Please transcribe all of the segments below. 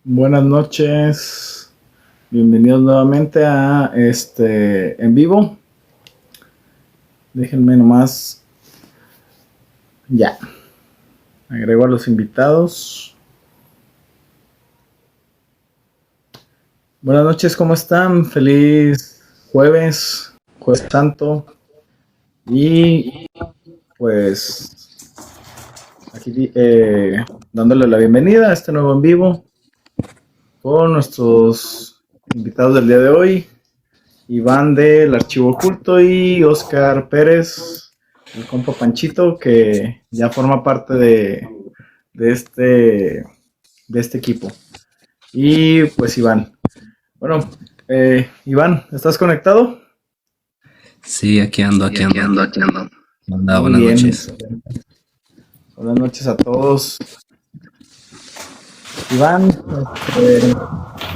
Buenas noches, bienvenidos nuevamente a este en vivo. Déjenme nomás, ya, agrego a los invitados. Buenas noches, ¿cómo están? Feliz jueves, jueves santo. Y pues aquí dándole la bienvenida a este nuevo en vivo con nuestros invitados del día de hoy, Iván del Archivo Oculto y Oscar Pérez, el compa Panchito, que ya forma parte de este equipo. Y pues Iván. Bueno, Iván, ¿estás conectado? Sí, aquí ando. Muy Buenas bien. noches. Buenas noches a todos. Iván, ¿cómo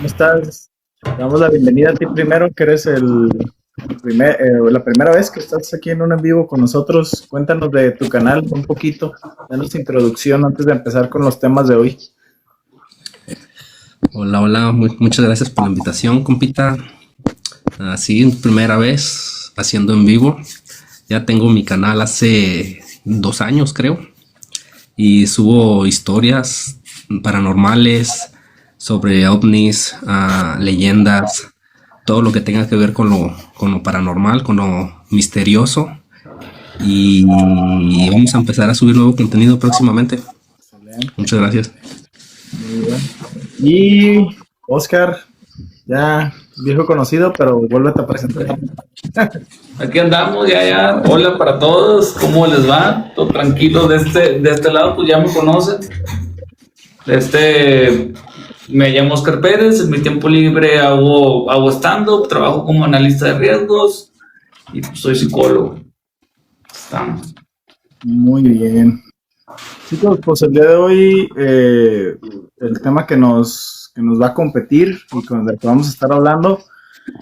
estás? Te damos la bienvenida a ti primero, que eres la primera vez que estás aquí en un en vivo con nosotros. Cuéntanos de tu canal un poquito, danos introducción antes de empezar con los temas de hoy. Hola, muchas gracias por la invitación, compita. Así, primera vez haciendo en vivo. Ya tengo mi canal hace 2 años, creo. Y subo historias paranormales sobre ovnis, leyendas, todo lo que tenga que ver con lo paranormal, con lo misterioso. Y vamos a empezar a subir nuevo contenido próximamente. Excelente. Muchas gracias. Muy bien. Y Oscar, ya viejo conocido, pero vuélvete a presentar. Aquí andamos, ya. Hola para todos, ¿cómo les va? Todo tranquilo de este lado, pues ya me conocen. Me llamo Oscar Pérez, en mi tiempo libre hago stand-up, trabajo como analista de riesgos y pues, soy psicólogo. Estamos. Muy bien. Chicos, pues el día de hoy el tema que nos va a competir y con el que vamos a estar hablando,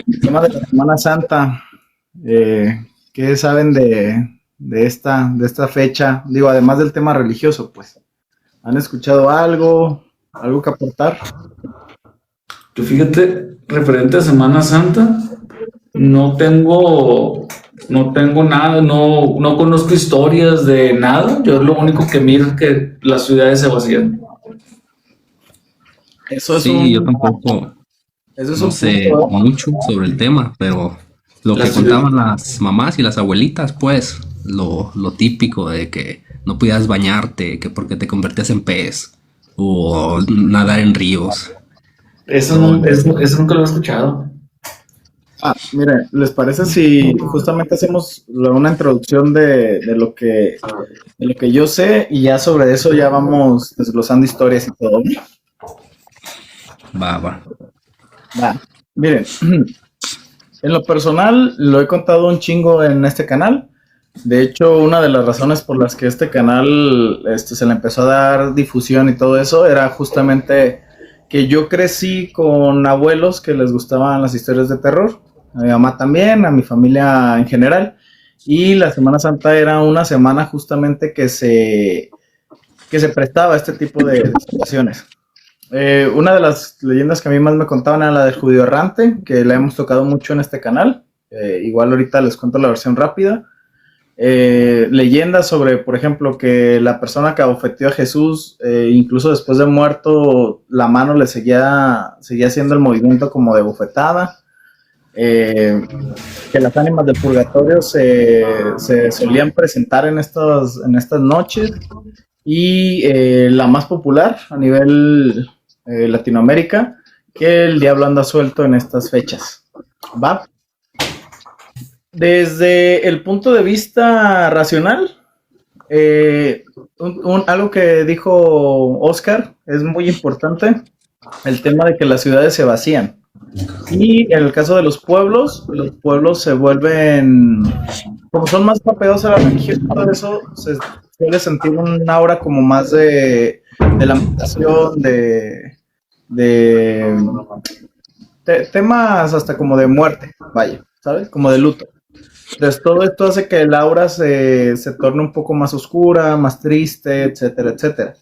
el tema de la Semana Santa. ¿Qué saben de esta fecha? Digo, además del tema religioso, pues. ¿Han escuchado algo que aportar? Yo fíjate, referente a Semana Santa, no tengo nada, no conozco historias de nada. Yo lo único que miro es que las ciudades se vacían. Eso es Sí, yo tampoco no sé punto. mucho sobre el tema, pero lo que contaban las mamás y las abuelitas, pues, lo típico de que no podías bañarte, que porque te convertías en pez, o nadar en ríos. Eso nunca lo he escuchado. Mire, ¿les parece si justamente hacemos una introducción de lo que yo sé y ya sobre eso ya vamos desglosando historias y todo? Va. Miren, en lo personal lo he contado un chingo en este canal. De hecho, una de las razones por las que este canal se le empezó a dar difusión y todo eso era justamente que yo crecí con abuelos que les gustaban las historias de terror. A mi mamá también, a mi familia en general. Y la Semana Santa era una semana justamente que se prestaba a este tipo de situaciones. Una de las leyendas que a mí más me contaban era la del judío errante, que la hemos tocado mucho en este canal. Igual ahorita les cuento la versión rápida. Leyendas sobre, por ejemplo, que la persona que abofeteó a Jesús, incluso después de muerto, la mano le seguía haciendo el movimiento como de bofetada. Que las ánimas del purgatorio se solían presentar en estas noches. Y la más popular a nivel Latinoamérica, que el diablo anda suelto en estas fechas. ¿Va? Desde el punto de vista racional, algo que dijo Oscar es muy importante, el tema de que las ciudades se vacían. Y en el caso de los pueblos se vuelven, como son más tapeados a la religión, todo eso se suele sentir un aura como más de lamentación, de temas hasta como de muerte, vaya, ¿sabes? Como de luto. Entonces todo esto hace que el aura se torne un poco más oscura, más triste, etcétera, etcétera.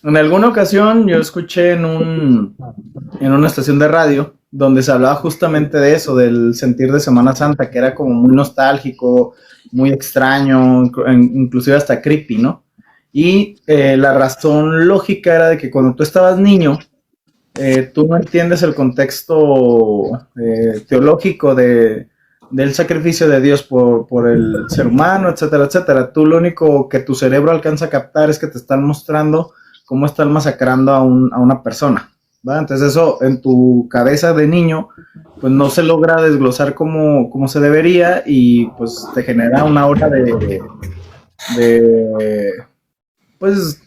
En alguna ocasión yo escuché en una estación de radio donde se hablaba justamente de eso, del sentir de Semana Santa, que era como muy nostálgico, muy extraño, inclusive hasta creepy, ¿no? Y la razón lógica era de que cuando tú estabas niño, tú no entiendes el contexto teológico del sacrificio de Dios por el ser humano, etcétera, etcétera. Tú lo único que tu cerebro alcanza a captar es que te están mostrando cómo están masacrando a una persona, ¿va? Entonces eso en tu cabeza de niño, pues no se logra desglosar como se debería y pues te genera una hora de pues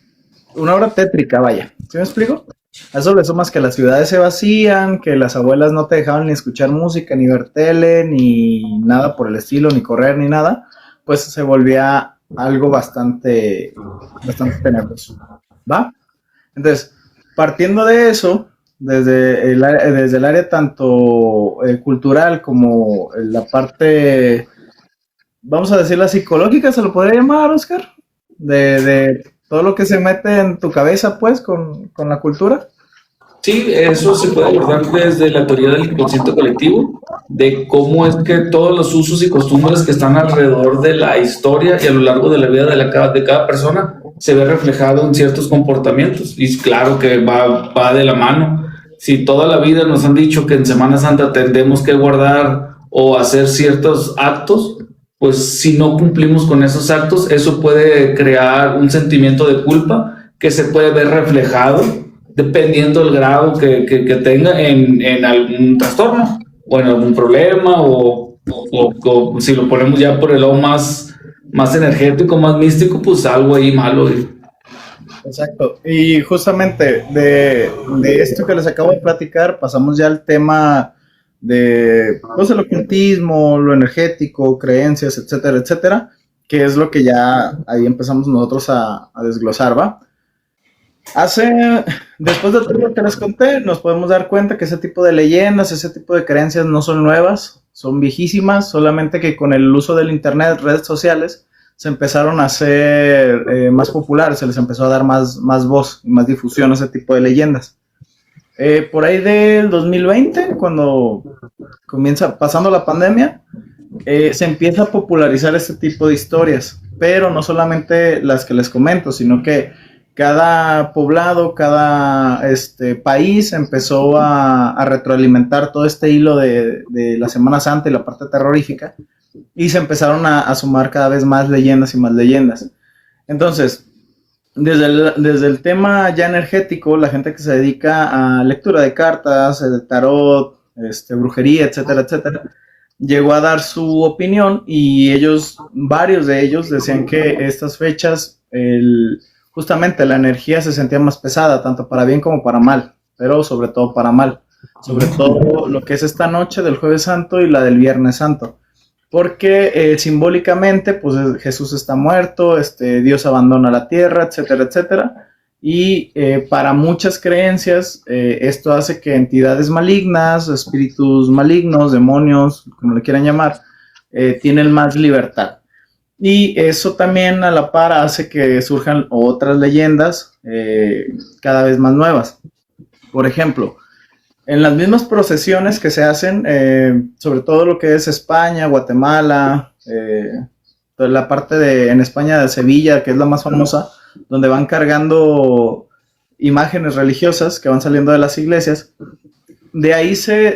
una hora tétrica, vaya. ¿Sí me explico? A eso le sumas que las ciudades se vacían, que las abuelas no te dejaban ni escuchar música, ni ver tele, ni nada por el estilo, ni correr, ni nada, pues se volvía algo bastante tenebroso. ¿Va? Entonces, partiendo de eso, desde el área tanto cultural como la parte, vamos a decir la psicológica, se lo podría llamar, Oscar, de todo lo que se mete en tu cabeza, pues, con la cultura. Sí, eso se puede abordar desde la teoría del inconsciente colectivo, de cómo es que todos los usos y costumbres que están alrededor de la historia y a lo largo de la vida de cada persona se ve reflejado en ciertos comportamientos. Y claro que va de la mano. Si toda la vida nos han dicho que en Semana Santa tendemos que guardar o hacer ciertos actos, pues si no cumplimos con esos actos, eso puede crear un sentimiento de culpa que se puede ver reflejado dependiendo del grado que tenga en algún trastorno o en algún problema o si lo ponemos ya por el lado más energético, más místico, pues algo ahí malo. Exacto. Y justamente de esto que les acabo de platicar, pasamos ya al tema de pues, el ocultismo, lo energético, creencias, etcétera, etcétera, que es lo que ya ahí empezamos nosotros a desglosar, ¿va? Después de todo lo que les conté, nos podemos dar cuenta que ese tipo de leyendas, ese tipo de creencias no son nuevas, son viejísimas, solamente que con el uso del internet, redes sociales, se empezaron a hacer más populares, se les empezó a dar más voz y más difusión a ese tipo de leyendas. Por ahí del 2020, cuando comienza pasando la pandemia, se empieza a popularizar este tipo de historias, pero no solamente las que les comento, sino que cada poblado, cada país empezó a retroalimentar todo este hilo de la Semana Santa y la parte terrorífica, y se empezaron a sumar cada vez más leyendas y más leyendas. Entonces, desde el tema ya energético, la gente que se dedica a lectura de cartas, de tarot, brujería, etcétera, etcétera, llegó a dar su opinión y varios de ellos decían que estas fechas, justamente la energía se sentía más pesada, tanto para bien como para mal, pero sobre todo para mal. Sobre todo lo que es esta noche del Jueves Santo y la del Viernes Santo. Porque simbólicamente, pues Jesús está muerto, Dios abandona la tierra, etcétera, etcétera. Y para muchas creencias, esto hace que entidades malignas, espíritus malignos, demonios, como le quieran llamar, tienen más libertad. Y eso también a la par hace que surjan otras leyendas cada vez más nuevas. Por ejemplo, en las mismas procesiones que se hacen, sobre todo lo que es España, Guatemala, la parte en España de Sevilla, que es la más famosa, donde van cargando imágenes religiosas que van saliendo de las iglesias, de ahí se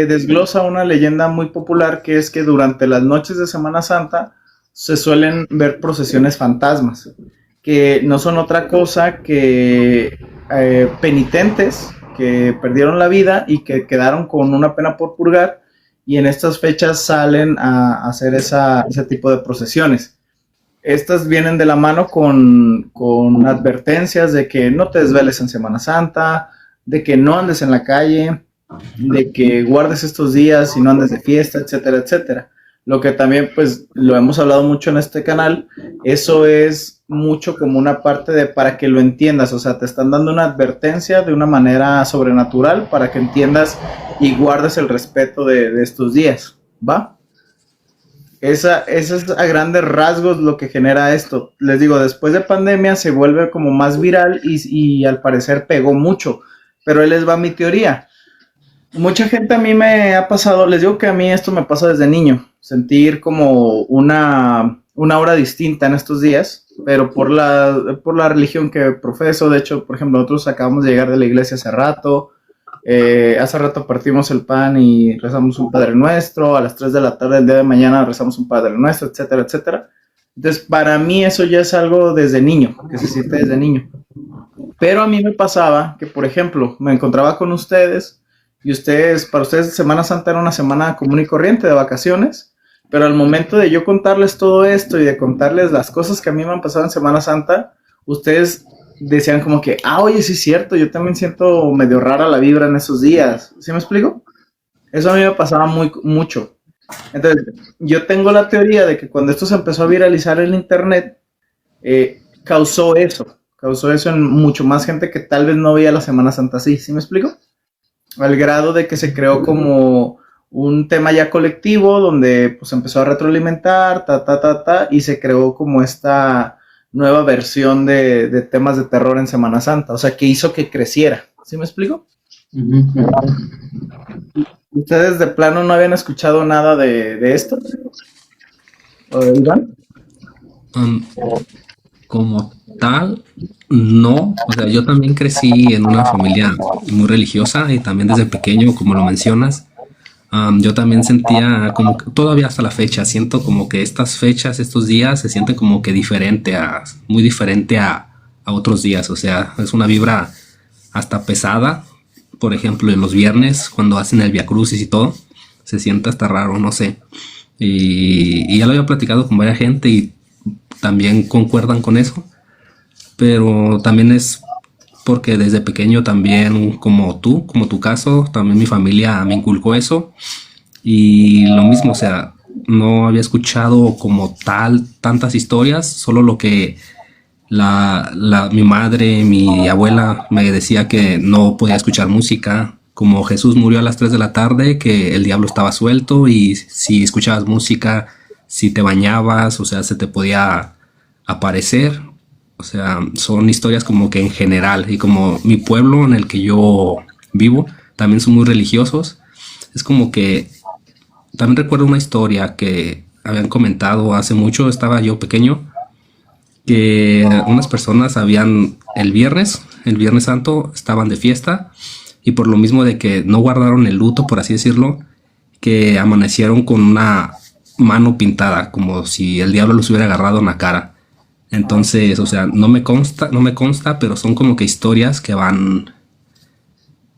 desglosa una leyenda muy popular, que es que durante las noches de Semana Santa se suelen ver procesiones fantasmas, que no son otra cosa que penitentes que perdieron la vida y que quedaron con una pena por purgar, y en estas fechas salen a hacer ese tipo de procesiones. Estas vienen de la mano con advertencias de que no te desveles en Semana Santa, de que no andes en la calle, de que guardes estos días y no andes de fiesta, etcétera, etcétera. Lo que también, pues, lo hemos hablado mucho en este canal, eso es mucho como una parte de para que lo entiendas, o sea, te están dando una advertencia de una manera sobrenatural para que entiendas y guardes el respeto de estos días, ¿va? esa es a grandes rasgos lo que genera esto. Les digo, después de pandemia se vuelve como más viral y al parecer pegó mucho. Pero ahí les va mi teoría. Mucha gente a mí me ha pasado, les digo que a mí esto me pasa desde niño, sentir como una aura distinta en estos días, pero por la religión que profeso. De hecho, por ejemplo, nosotros acabamos de llegar de la iglesia hace rato partimos el pan y rezamos un Padre Nuestro, a las 3 de la tarde del día de mañana rezamos un Padre Nuestro, etcétera, etcétera. Entonces, para mí eso ya es algo desde niño, que se siente desde niño. Pero a mí me pasaba que, por ejemplo, me encontraba con ustedes y para ustedes Semana Santa era una semana común y corriente de vacaciones, pero al momento de yo contarles todo esto y de contarles las cosas que a mí me han pasado en Semana Santa, ustedes decían como que, oye, sí es cierto, yo también siento medio rara la vibra en esos días. ¿Sí me explico? Eso a mí me pasaba mucho. Entonces, yo tengo la teoría de que cuando esto se empezó a viralizar en internet, causó eso en mucho más gente que tal vez no veía la Semana Santa así. ¿Sí me explico? Al grado de que se creó como un tema ya colectivo donde pues empezó a retroalimentar, y se creó como esta nueva versión de temas de terror en Semana Santa, o sea, que hizo que creciera. ¿Sí me explico? Uh-huh. ¿Ustedes de plano no habían escuchado nada de esto? ¿O de Iván? Como tal, no. O sea, yo también crecí en una familia muy religiosa y también desde pequeño, como lo mencionas, yo también sentía como que todavía hasta la fecha, siento como que estas fechas, estos días se sienten como que muy diferente a otros días. O sea, es una vibra hasta pesada. Por ejemplo, en los viernes, cuando hacen el Via Crucis y todo, se siente hasta raro, no sé. Y ya lo había platicado con varias gente y también concuerdan con eso. Pero también es porque desde pequeño también, como tu caso, también mi familia me inculcó eso. Y lo mismo, o sea, no había escuchado como tantas historias, solo lo que mi madre, mi abuela me decía, que no podía escuchar música, como Jesús murió a las 3 de la tarde, que el diablo estaba suelto y si escuchabas música, si te bañabas, o sea, se te podía aparecer. O sea, son historias como que en general, y como mi pueblo en el que yo vivo también son muy religiosos, es como que también recuerdo una historia que habían comentado hace mucho, estaba yo pequeño, que unas personas el Viernes Santo estaban de fiesta, y por lo mismo de que no guardaron el luto, por así decirlo, que amanecieron con una mano pintada, como si el diablo los hubiera agarrado en la cara. Entonces, o sea, no me consta, pero son como que historias que van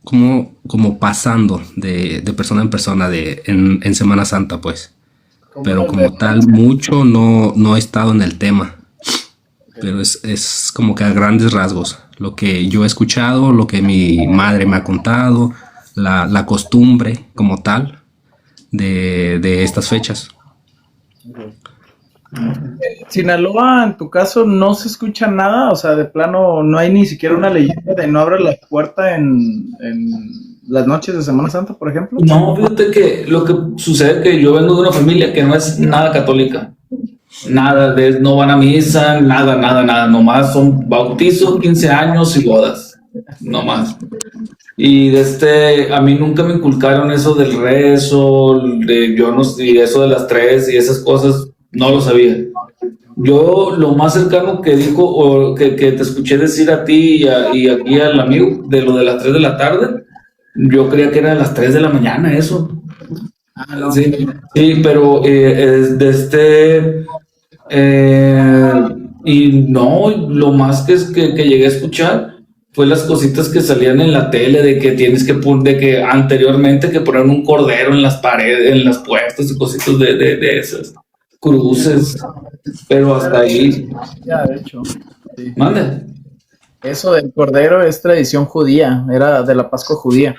como pasando de persona en persona en Semana Santa, pues. Pero como tal, mucho no he estado en el tema. Pero es como que a grandes rasgos. Lo que yo he escuchado, lo que mi madre me ha contado, la costumbre como tal de estas fechas. Sinaloa, en tu caso, no se escucha nada, o sea, de plano no hay ni siquiera una leyenda de no abrir la puerta en las noches de Semana Santa, por ejemplo. No, fíjate que lo que sucede es que yo vengo de una familia que no es nada católica. Nada, no van a misa, nada, nomás son bautizos, 15 años y bodas, nomás. Y a mí nunca me inculcaron eso del rezo, y eso de las 3 y esas cosas, no lo sabía. Yo lo más cercano que dijo, o que te escuché decir a ti y aquí al amigo, de lo de las 3 de la tarde, yo creía que era a las 3 de la mañana eso. No. Sí, pero y no, lo más que llegué a escuchar fue las cositas que salían en la tele de que de que anteriormente que ponían un cordero en las paredes, en las puertas y cositas de esas cruces, pero hasta ahí. Ya, de hecho. Sí. Mande. Eso del cordero es tradición judía, era de la Pascua judía.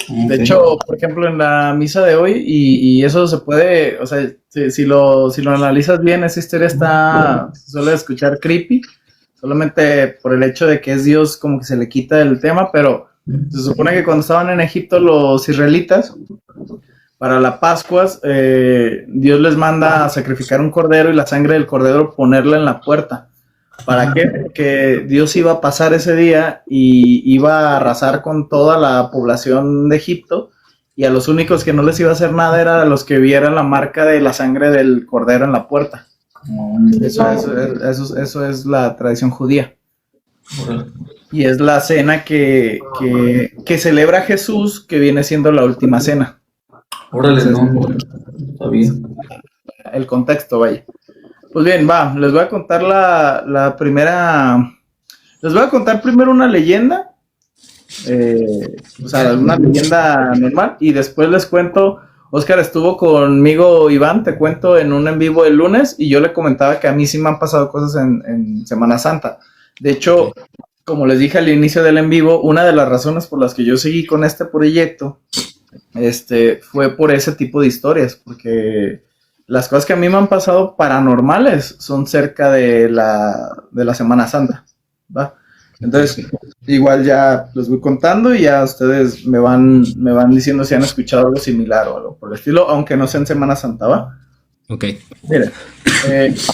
De hecho, por ejemplo, en la misa de hoy, y eso se puede, o sea, si lo analizas bien, esa historia se suele escuchar creepy, solamente por el hecho de que es Dios, como que se le quita el tema, pero se supone que cuando estaban en Egipto los israelitas, para la Pascua, Dios les manda a sacrificar un cordero y la sangre del cordero ponerla en la puerta. ¿Para qué? Porque Dios iba a pasar ese día y iba a arrasar con toda la población de Egipto, y a los únicos que no les iba a hacer nada eran a los que vieran la marca de la sangre del cordero en la puerta. Eso es la tradición judía. Y es la cena que celebra Jesús, que viene siendo la última cena. Órale, no, está bien. El contexto, vaya. Pues bien, les voy a contar la primera. Les voy a contar primero una leyenda. Una leyenda normal. Y después les cuento. Oscar estuvo conmigo, Iván, te cuento, en un en vivo el lunes. Y yo le comentaba que a mí sí me han pasado cosas en Semana Santa. De hecho, como les dije al inicio del en vivo, una de las razones por las que yo seguí con este proyecto fue por ese tipo de historias, porque las cosas que a mí me han pasado paranormales son cerca de la Semana Santa, ¿va? Entonces, igual ya los voy contando y ya ustedes me van diciendo si han escuchado algo similar o algo por el estilo, aunque no sea en Semana Santa, ¿va? Ok. Miren,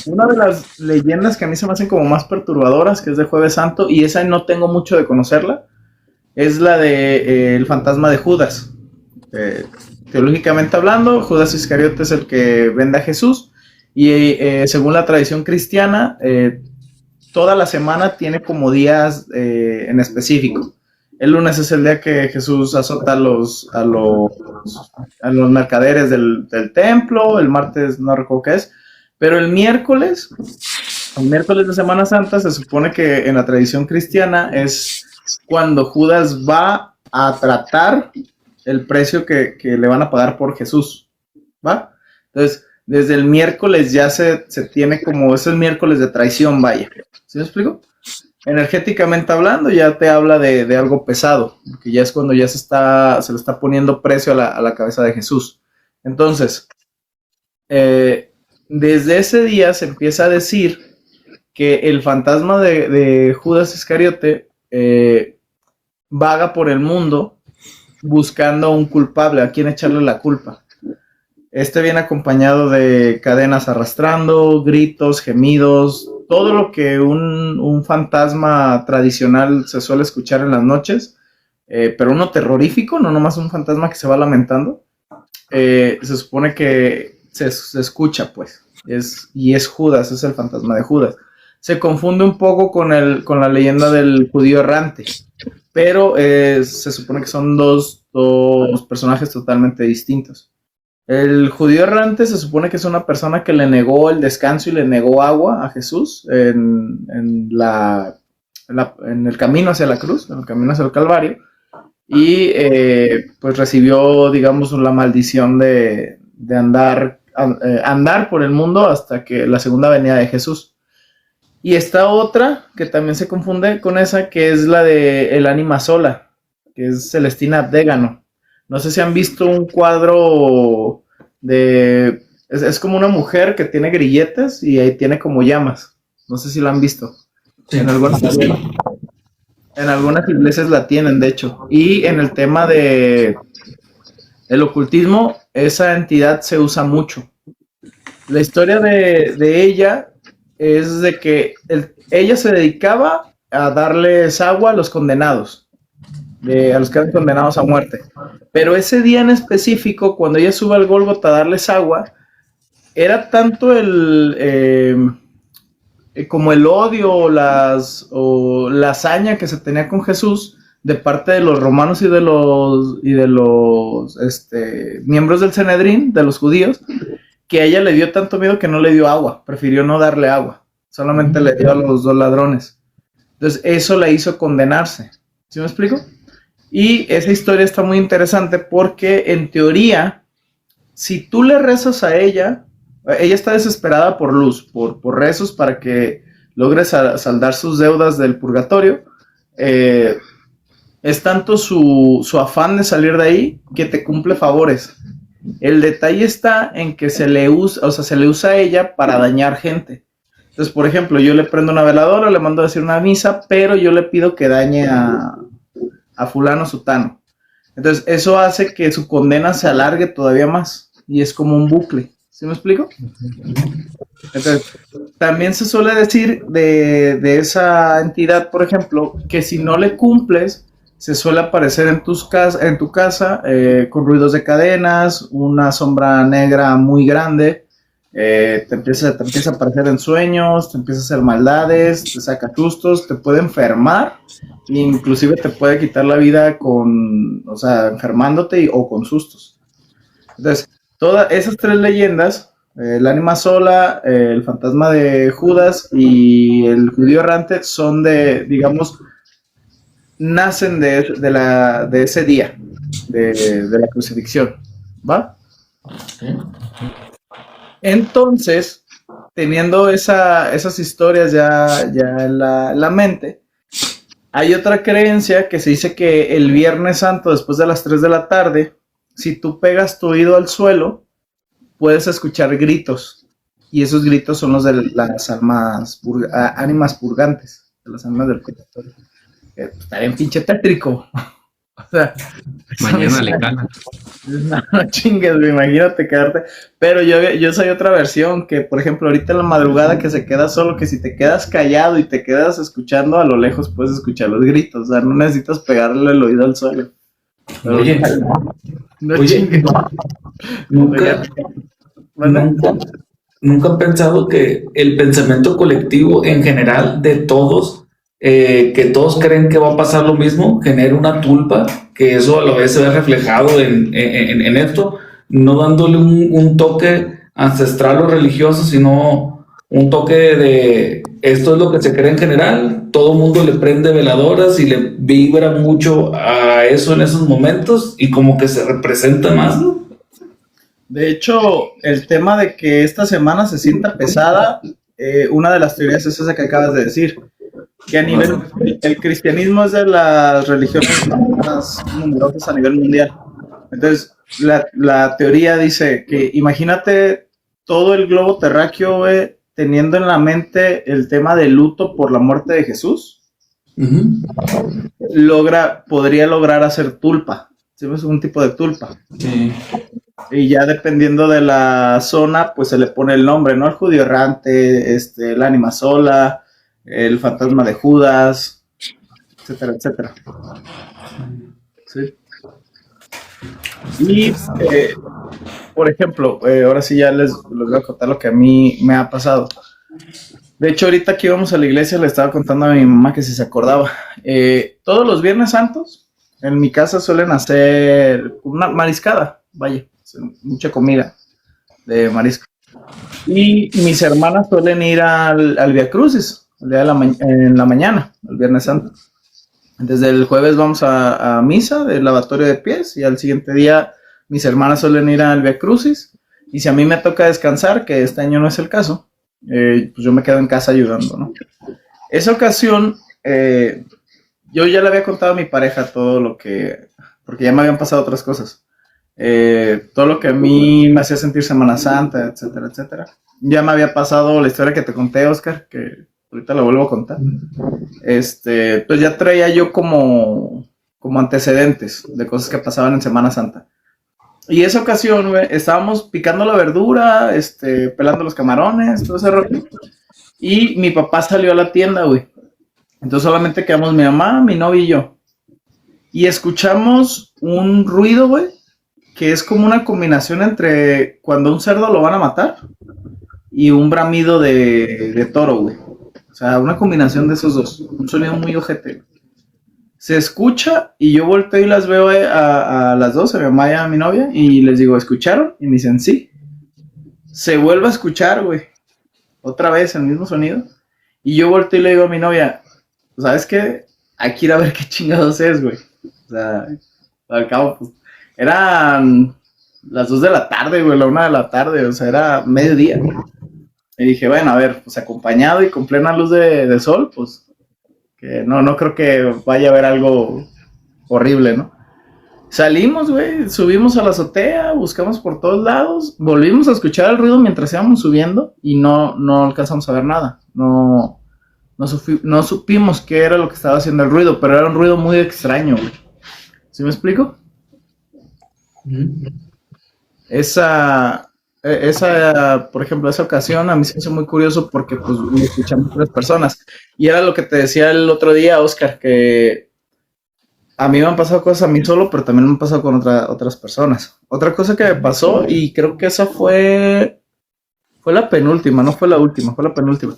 una de las leyendas que a mí se me hacen como más perturbadoras, que es de Jueves Santo, y esa no tengo mucho de conocerla, es la de el fantasma de Judas. Teológicamente hablando, Judas Iscariote es el que vende a Jesús, y según la tradición cristiana, toda la semana tiene como días en específico. El lunes es el día que Jesús azota a los mercaderes del templo, el martes no recuerdo qué es, pero el miércoles de Semana Santa se supone que en la tradición cristiana es cuando Judas va a tratar el precio que le van a pagar por Jesús, ¿va? Entonces, desde el miércoles ya se tiene como, es el miércoles de traición, vaya. ¿Sí me explico? Energéticamente hablando, ya te habla de algo pesado, que ya es cuando ya se le está poniendo precio a la cabeza de Jesús. Entonces, desde ese día se empieza a decir que el fantasma de Judas Iscariote vaga por el mundo buscando a un culpable, a quien echarle la culpa. Viene acompañado de cadenas arrastrando, gritos, gemidos, todo lo que un fantasma tradicional se suele escuchar en las noches, pero uno terrorífico, no nomás un fantasma que se va lamentando. Se supone que se escucha, pues, y es Judas, es el fantasma de Judas. Se confunde un poco con la leyenda del judío errante, pero se supone que son dos personajes totalmente distintos. El judío errante se supone que es una persona que le negó el descanso y le negó agua a Jesús en el camino hacia la cruz, en el camino hacia el Calvario, y pues recibió, digamos, la maldición de andar por el mundo hasta que la segunda venida de Jesús. Y esta otra, que también se confunde con esa, que es la de el ánima sola, que es Celestina Abdégano. No sé si han visto un cuadro es como una mujer que tiene grilletes y ahí tiene como llamas. No sé si lo han visto. Sí. En algunas iglesias la tienen, de hecho. Y en el tema de el ocultismo, esa entidad se usa mucho. La historia de ella es de que ella se dedicaba a darles agua a los condenados. A los que eran condenados a muerte. Pero ese día en específico, cuando ella sube al Gólgota a darles agua, era tanto como el odio o la hazaña que se tenía con Jesús de parte de los romanos y de los miembros del Sanedrín, de los judíos, que a ella le dio tanto miedo que no le dio agua, prefirió no darle agua, solamente le dio a los dos ladrones. Entonces eso la hizo condenarse. ¿Sí me explico? Y esa historia está muy interesante porque, en teoría, si tú le rezas a ella está desesperada por luz, por rezos para que logre saldar sus deudas del purgatorio. Es tanto su afán de salir de ahí que te cumple favores. El detalle está en que se le usa a ella para dañar gente. Entonces, por ejemplo, yo le prendo una veladora, le mando a decir una misa, pero yo le pido que dañe a fulano sutano. Entonces, eso hace que su condena se alargue todavía más y es como un bucle. ¿Sí me explico? Entonces, también se suele decir de esa entidad, por ejemplo, que si no le cumples, se suele aparecer en tu casa con ruidos de cadenas, una sombra negra muy grande, te empieza a aparecer en sueños, te empieza a hacer maldades, te saca sustos, te puede enfermar, e inclusive te puede quitar la vida o sea, enfermándote o con sustos. Entonces, todas esas tres leyendas, el ánima sola, el fantasma de Judas y el judío errante, son digamos, nacen de ese día, de la crucifixión, ¿va? Entonces, teniendo esas historias ya en la mente, hay otra creencia que se dice que el Viernes Santo, después de las 3 de la tarde, si tú pegas tu oído al suelo, puedes escuchar gritos. Y esos gritos son los de las ánimas purgantes, de las ánimas del purgatorio. Está bien pinche tétrico. O sea, Mañana le cala. no chingues, güey, imagínate quedarte. Pero yo soy otra versión, que por ejemplo, ahorita en la madrugada que se queda solo, que si te quedas callado y te quedas escuchando, a lo lejos puedes escuchar los gritos. O sea, no necesitas pegarle el oído al suelo. Oye, No oye, chingues. nunca, nunca he pensado que el pensamiento colectivo en general de todos, que todos creen que va a pasar lo mismo, genera una tulpa, que eso a la vez se ve reflejado en esto, no dándole un toque ancestral o religioso, sino un toque de esto es lo que se cree en general, todo el mundo le prende veladoras y le vibra mucho a eso en esos momentos y como que se representa más, ¿no? De hecho, el tema de que esta semana se sienta pesada, una de las teorías es esa que acabas de decir, que el cristianismo es de las religiones más numerosas a nivel mundial. Entonces, la teoría dice que imagínate todo el globo terráqueo, güey, teniendo en la mente el tema del luto por la muerte de Jesús, podría lograr hacer tulpa. ¿Sí? Es un tipo de tulpa. Sí. Y ya dependiendo de la zona, pues se le pone el nombre, ¿no? El judío errante, el ánima sola, el fantasma de Judas, etcétera, etcétera. Sí. Y, por ejemplo, ahora sí ya les voy a contar lo que a mí me ha pasado. De hecho, ahorita que íbamos a la iglesia le estaba contando a mi mamá que si se acordaba. Todos los Viernes Santos, en mi casa suelen hacer una mariscada, vaya, mucha comida de marisco. Y mis hermanas suelen ir al Via Crucis, el día en la mañana, el Viernes Santo. Desde el jueves vamos a misa del lavatorio de pies y al siguiente día mis hermanas suelen ir al Via Crucis. Y si a mí me toca descansar, que este año no es el caso, pues yo me quedo en casa ayudando, ¿no? Esa ocasión, yo ya le había contado a mi pareja todo lo que, porque ya me habían pasado otras cosas, todo lo que a mí me hacía sentir Semana Santa, etcétera, etcétera. Ya me había pasado la historia que te conté, Oscar, que ahorita la vuelvo a contar. Pues ya traía yo como antecedentes de cosas que pasaban en Semana Santa. Y esa ocasión, güey, estábamos picando la verdura, pelando los camarones, todo ese rollo. Y mi papá salió a la tienda, güey. Entonces solamente quedamos mi mamá, mi novia y yo. Y escuchamos un ruido, güey, que es como una combinación entre cuando un cerdo lo van a matar y un bramido de toro, güey. O sea, una combinación de esos dos. Un sonido muy ojete. Se escucha y yo volteo y las veo a las dos, a mi mamá y a mi novia, y les digo, ¿escucharon? Y me dicen, sí. Se vuelve a escuchar, güey. Otra vez el mismo sonido. Y yo volteo y le digo a mi novia, ¿sabes qué? Hay que ir a ver qué chingados es, güey. O sea, al cabo, pues, eran las 2 de la tarde, güey, la 1 de la tarde, o sea, era mediodía. Y dije, bueno, a ver, pues acompañado y con plena luz de sol, pues, que no creo que vaya a haber algo horrible, ¿no? Salimos, güey, subimos a la azotea, buscamos por todos lados, volvimos a escuchar el ruido mientras íbamos subiendo y no alcanzamos a ver nada. No supimos qué era lo que estaba haciendo el ruido, pero era un ruido muy extraño, güey. ¿Sí me explico? Ujú. Por ejemplo, esa ocasión a mí se me hizo muy curioso porque pues lo escuchamos tres personas. Y era lo que te decía el otro día, Oscar, que a mí me han pasado cosas a mí solo, pero también me han pasado con otras personas. Otra cosa que me pasó, y creo que esa fue la penúltima, no fue la última, fue la penúltima.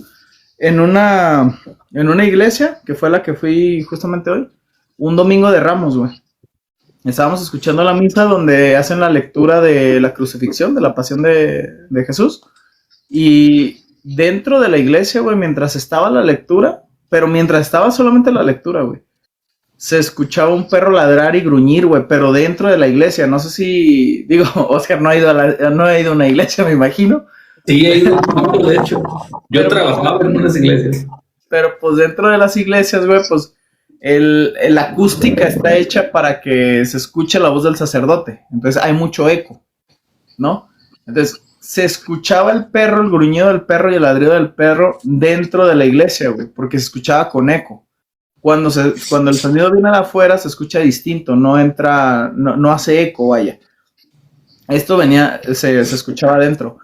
En una iglesia, que fue la que fui justamente hoy, un domingo de Ramos, güey. Estábamos escuchando la misa donde hacen la lectura de la crucifixión, de la pasión de Jesús. Y dentro de la iglesia, güey, mientras estaba la lectura, pero mientras estaba solamente la lectura, güey, se escuchaba un perro ladrar y gruñir, güey, pero dentro de la iglesia. No sé si, digo, Oscar no ha ido a una iglesia, me imagino. Sí, he ido mucho, de hecho. Yo Pero, trabajaba en unas iglesias. pero pues dentro de las iglesias, güey, pues la acústica está hecha para que se escuche la voz del sacerdote. Entonces hay mucho eco, ¿no? Entonces se escuchaba el perro, el gruñido del perro y el ladrido del perro dentro de la iglesia, güey, porque se escuchaba con eco. Cuando el sonido viene de afuera se escucha distinto, no entra, no hace eco, vaya. Esto se escuchaba adentro.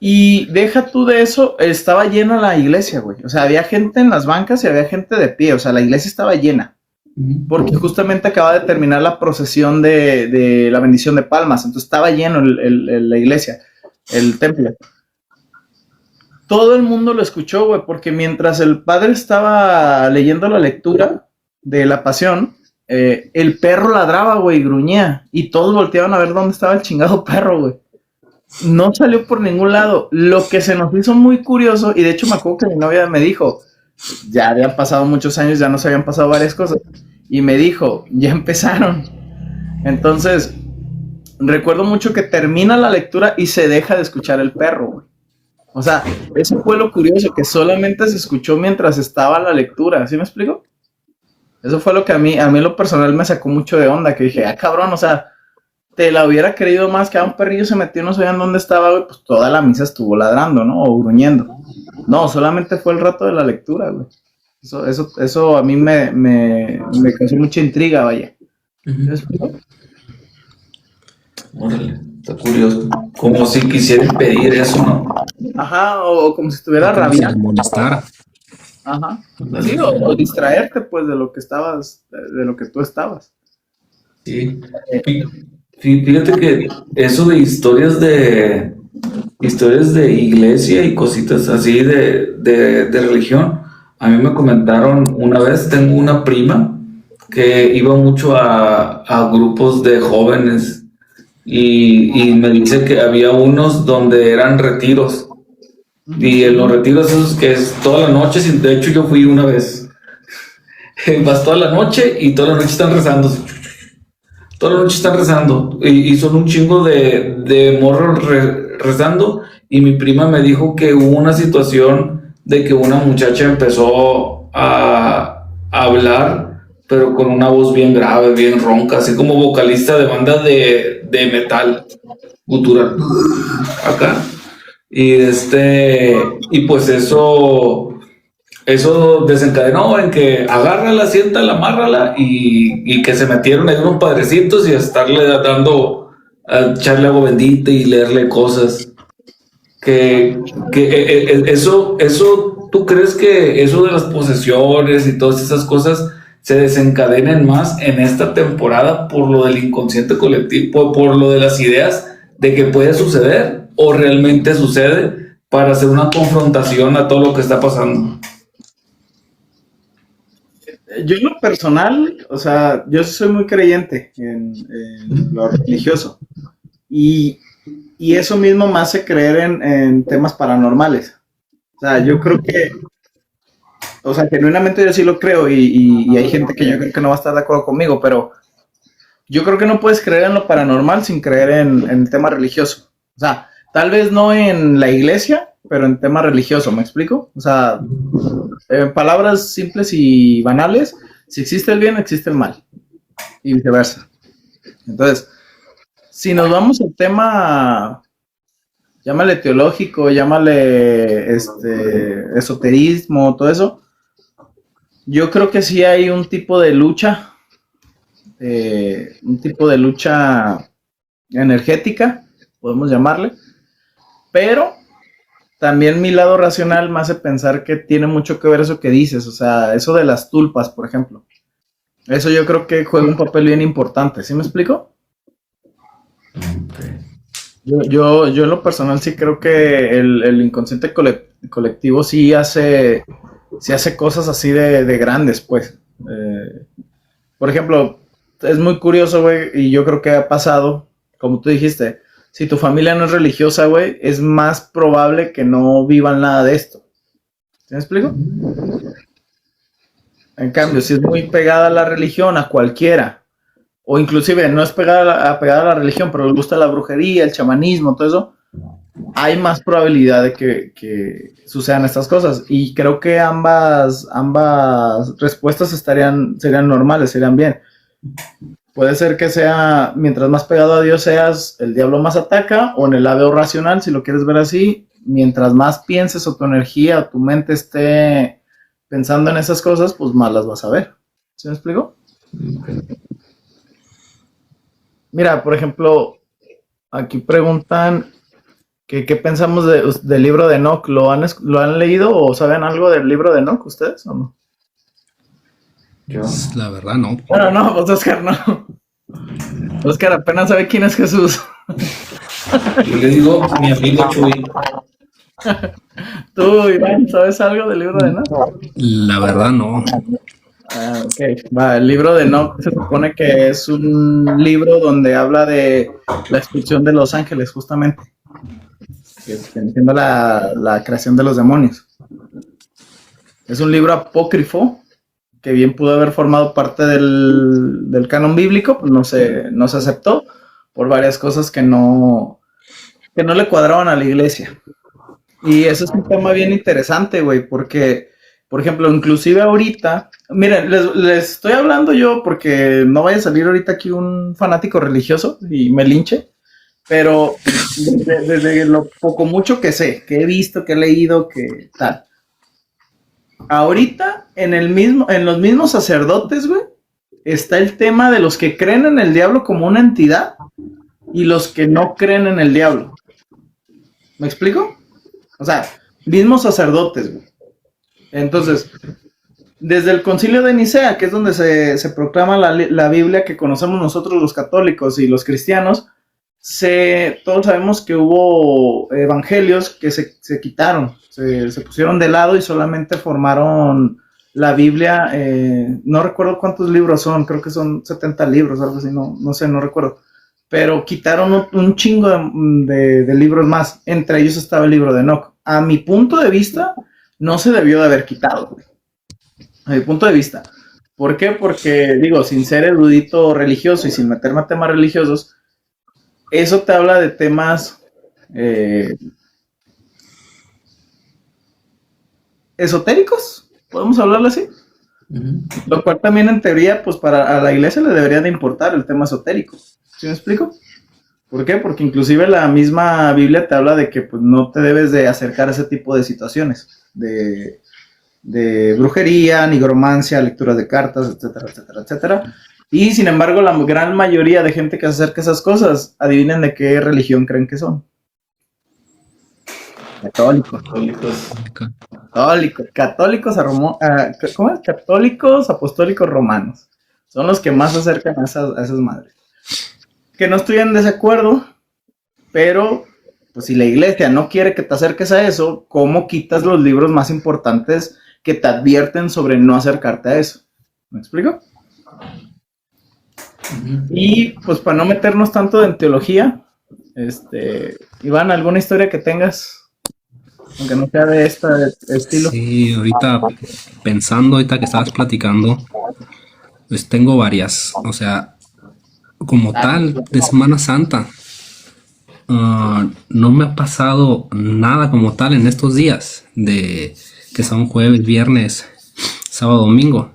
Y deja tú de eso, estaba llena la iglesia, güey. O sea, había gente en las bancas y había gente de pie. O sea, la iglesia estaba llena. Porque justamente acaba de terminar la procesión de la bendición de palmas. Entonces estaba lleno la iglesia, el templo. Todo el mundo lo escuchó, güey, porque mientras el padre estaba leyendo la lectura de la pasión, el perro ladraba, güey, y gruñía. Y todos volteaban a ver dónde estaba el chingado perro, güey. No salió por ningún lado. Lo que se nos hizo muy curioso, y de hecho me acuerdo que mi novia me dijo, ya habían pasado muchos años, ya nos habían pasado varias cosas, y me dijo, ya empezaron. Entonces, recuerdo mucho que termina la lectura y se deja de escuchar el perro, güey. O sea, eso fue lo curioso, que solamente se escuchó mientras estaba la lectura, ¿sí me explico? Eso fue lo que a mí en lo personal me sacó mucho de onda, que dije, cabrón, o sea, te la hubiera creído más que a un perrillo se metió, no sabían dónde estaba, güey, pues toda la misa estuvo ladrando, ¿no? O gruñendo. No, solamente fue el rato de la lectura, güey. Eso a mí me causó mucha intriga, vaya. Ujú. Órale, está curioso. Como si quisiera impedir eso, ¿no? Ajá, o como si estuviera Como si les rabiando. molestara. Ajá. Sí, o distraerte, pues, de lo que estabas, de lo que tú estabas. Sí. Fíjate que eso de historias de iglesia y cositas así de religión, a mí me comentaron una vez, tengo una prima que iba mucho a grupos de jóvenes y me dice que había unos donde eran retiros y en los retiros esos que es toda la noche, de hecho yo fui una vez, vas toda la noche y toda la noche están rezando. Toda la noche están rezando y son un chingo de morros rezando y mi prima me dijo que hubo una situación de que una muchacha empezó a hablar pero con una voz bien grave, bien ronca, así como vocalista de banda de metal gutural acá y pues eso desencadenó en que agárrala, siéntala, amárrala y que se metieron ahí unos padrecitos y a estarle dando, a echarle agua bendita y leerle cosas. Eso, ¿tú crees que eso de las posesiones y todas esas cosas se desencadenen más en esta temporada por lo del inconsciente colectivo, por lo de las ideas de que puede suceder o realmente sucede para hacer una confrontación a todo lo que está pasando? Yo en lo personal, o sea, yo soy muy creyente en lo religioso. Y, y eso mismo me hace creer en temas paranormales. O sea, yo creo que, o sea, genuinamente yo sí lo creo y hay gente que yo creo que no va a estar de acuerdo conmigo, pero yo creo que no puedes creer en lo paranormal sin creer en el tema religioso. O sea, tal vez no en la iglesia, pero en tema religioso, ¿me explico? O sea, en palabras simples y banales, si existe el bien, existe el mal, y viceversa. Entonces, si nos vamos al tema, llámale teológico, llámale esoterismo, todo eso, yo creo que sí hay un tipo de lucha energética, podemos llamarle, pero también mi lado racional me hace pensar que tiene mucho que ver eso que dices, o sea, eso de las tulpas, por ejemplo. Eso yo creo que juega un papel bien importante, ¿sí me explico? Ok. Yo en lo personal sí creo que el inconsciente colectivo sí hace cosas así de grandes, pues. Por ejemplo, es muy curioso, güey, y yo creo que ha pasado, como tú dijiste, si tu familia no es religiosa, güey, es más probable que no vivan nada de esto. ¿Sí me explico? En cambio, si es muy pegada a la religión, a cualquiera, o inclusive no es pegada a la religión, pero le gusta la brujería, el chamanismo, todo eso, hay más probabilidad de que sucedan estas cosas. Y creo que ambas respuestas serían normales, serían bien. Puede ser que sea, mientras más pegado a Dios seas, el diablo más ataca, o en el lado racional, si lo quieres ver así, mientras más pienses o tu energía o tu mente esté pensando en esas cosas, pues más las vas a ver. ¿Sí me explico? Mira, por ejemplo, aquí preguntan que qué pensamos del libro de Enoch. ¿Lo han leído o saben algo del libro de Enoch ustedes o no? Yo. La verdad, no. Bueno, no, pues Oscar no. Oscar apenas sabe quién es Jesús. Yo le digo a mi amigo Chuy. ¿Tú, Iván, sabes algo del libro de Enoch? La verdad, no. Ah, ok. Va, el libro de Enoch se supone que es un libro donde habla de la expulsión de los ángeles, justamente. Que entiendo la creación de los demonios. Es un libro apócrifo que bien pudo haber formado parte del canon bíblico, pues no se aceptó por varias cosas que no le cuadraban a la iglesia. Y eso es un tema bien interesante, güey, porque, por ejemplo, inclusive ahorita, miren, les estoy hablando yo porque no vaya a salir ahorita aquí un fanático religioso y me linche, pero desde lo poco mucho que sé, que he visto, que he leído, que tal. Ahorita, en los mismos sacerdotes, güey, está el tema de los que creen en el diablo como una entidad y los que no creen en el diablo. ¿Me explico? O sea, mismos sacerdotes, güey. Entonces, desde el Concilio de Nicea, que es donde se proclama la Biblia que conocemos nosotros los católicos y los cristianos, todos sabemos que hubo evangelios que se quitaron, se pusieron de lado y solamente formaron la Biblia. No recuerdo cuántos libros son, creo que son 70 libros, algo así, no sé, no recuerdo. Pero quitaron un chingo de libros más, entre ellos estaba el libro de Enoch. A mi punto de vista, no se debió de haber quitado, güey. A mi punto de vista. ¿Por qué? Porque, digo, sin ser erudito religioso y sin meterme a temas religiosos, eso te habla de temas esotéricos, podemos hablarlo así. Lo cual también en teoría, pues a la iglesia le debería de importar el tema esotérico. ¿Sí me explico? ¿Por qué? Porque inclusive la misma Biblia te habla de que pues, no te debes de acercar a ese tipo de situaciones, de brujería, nigromancia, lecturas de cartas, etcétera, etcétera, etcétera. Y sin embargo, la gran mayoría de gente que se acerca a esas cosas, adivinen de qué religión creen que son. Católicos. Católicos ¿cómo es? Católicos apostólicos romanos. Son los que más se acercan a esas madres. Que no estoy en desacuerdo, pero pues si la iglesia no quiere que te acerques a eso, ¿cómo quitas los libros más importantes que te advierten sobre no acercarte a eso? ¿Me explico? Y pues para no meternos tanto en teología, Iván, ¿alguna historia que tengas? Aunque no sea de este estilo. Sí, ahorita pensando, ahorita que estabas platicando, pues tengo varias. O sea, como tal, de Semana Santa, no me ha pasado nada como tal en estos días, de que son jueves, viernes, sábado, domingo.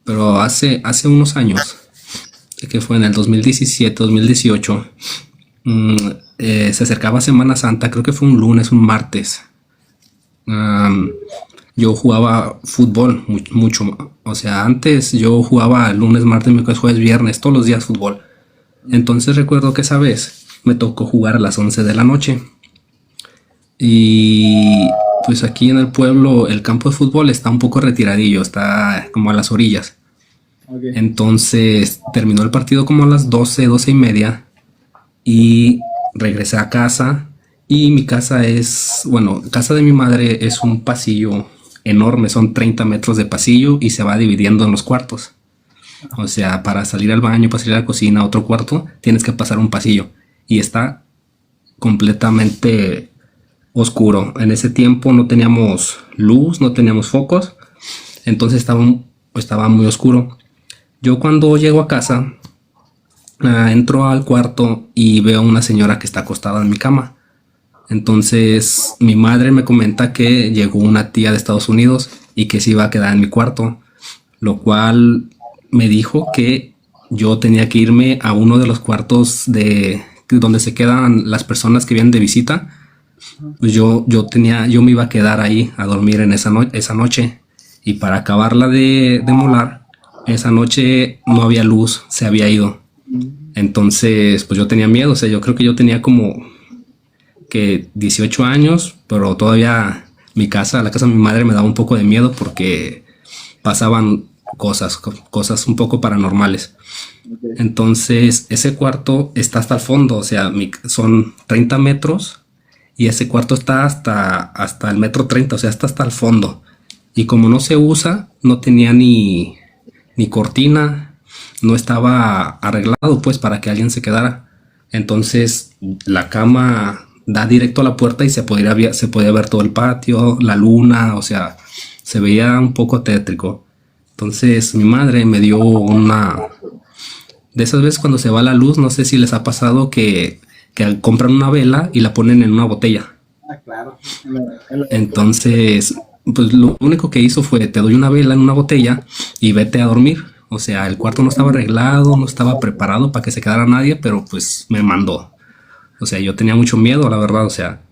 Pero hace unos años, que fue en el 2017, 2018, se acercaba Semana Santa, creo que fue un lunes, un martes. Yo jugaba fútbol mucho, o sea, antes yo jugaba lunes, martes, miércoles, jueves, viernes, todos los días fútbol. Entonces recuerdo que esa vez me tocó jugar a las 11 de la noche. Y pues aquí en el pueblo el campo de fútbol está un poco retiradillo, está como a las orillas. Ok. Entonces terminó el partido como a las 12, 12 y media y regresé a casa. Y mi casa es, bueno, casa de mi madre es un pasillo enorme, son 30 metros de pasillo y se va dividiendo en los cuartos. O sea, para salir al baño, para salir a la cocina, a otro cuarto, tienes que pasar un pasillo y está completamente oscuro. En ese tiempo no teníamos luz, no teníamos focos, entonces estaba muy oscuro. Yo cuando llego a casa, entro al cuarto y veo a una señora que está acostada en mi cama. Entonces mi madre me comenta que llegó una tía de Estados Unidos y que se iba a quedar en mi cuarto, lo cual me dijo que yo tenía que irme a uno de los cuartos de donde se quedan las personas que vienen de visita. Pues yo me iba a quedar ahí a dormir en esa noche. Y para acabarla de molar, esa noche no había luz, se había ido. Entonces, pues yo tenía miedo. O sea, yo creo que yo tenía como que 18 años, pero todavía la casa de mi madre me daba un poco de miedo porque pasaban cosas un poco paranormales. Entonces, ese cuarto está hasta el fondo, o sea, son 30 metros y ese cuarto está hasta el metro 30, o sea, está hasta el fondo. Y como no se usa, no tenía ni cortina, no estaba arreglado pues para que alguien se quedara. Entonces, la cama da directo a la puerta y se podía ver todo el patio, la luna, o sea, se veía un poco tétrico. Entonces, mi madre me dio una de esas veces cuando se va la luz, no sé si les ha pasado que compran una vela y la ponen en una botella. Ah, claro. Entonces, pues lo único que hizo fue, te doy una vela en una botella y vete a dormir. O sea, el cuarto no estaba arreglado, no estaba preparado para que se quedara nadie, pero pues me mandó. O sea, yo tenía mucho miedo, la verdad. O sea,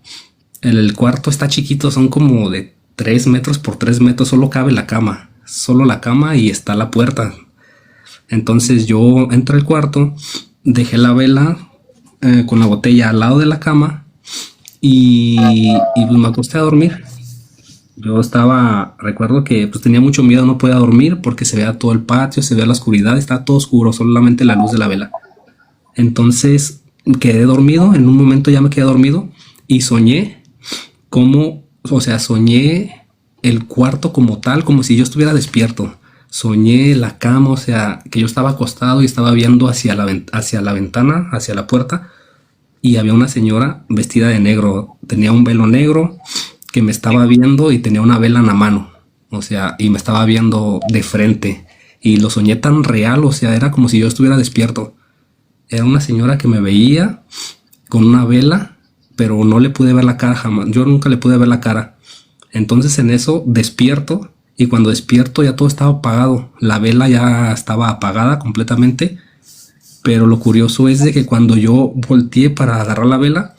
el cuarto está chiquito, son como de 3 metros por 3 metros, solo cabe la cama. Solo la cama y está la puerta. Entonces yo entré al cuarto, dejé la vela con la botella al lado de la cama y pues me acosté a dormir. Recuerdo que pues tenía mucho miedo, no podía dormir porque se veía todo el patio, se veía la oscuridad, estaba todo oscuro, solamente la luz de la vela. Entonces quedé dormido, en un momento ya me quedé dormido y soñé soñé el cuarto como tal, como si yo estuviera despierto. Soñé la cama, o sea, que yo estaba acostado y estaba viendo hacia la ventana, hacia la puerta, y había una señora vestida de negro, tenía un velo negro que me estaba viendo y tenía una vela en la mano, o sea, y me estaba viendo de frente, y lo soñé tan real, o sea, era como si yo estuviera despierto. Era una señora que me veía con una vela, pero no le pude ver la cara jamás, yo nunca le pude ver la cara. Entonces en eso despierto. Y cuando despierto ya todo estaba apagado, la vela ya estaba apagada completamente, pero lo curioso es de que cuando yo volteé para agarrar la vela,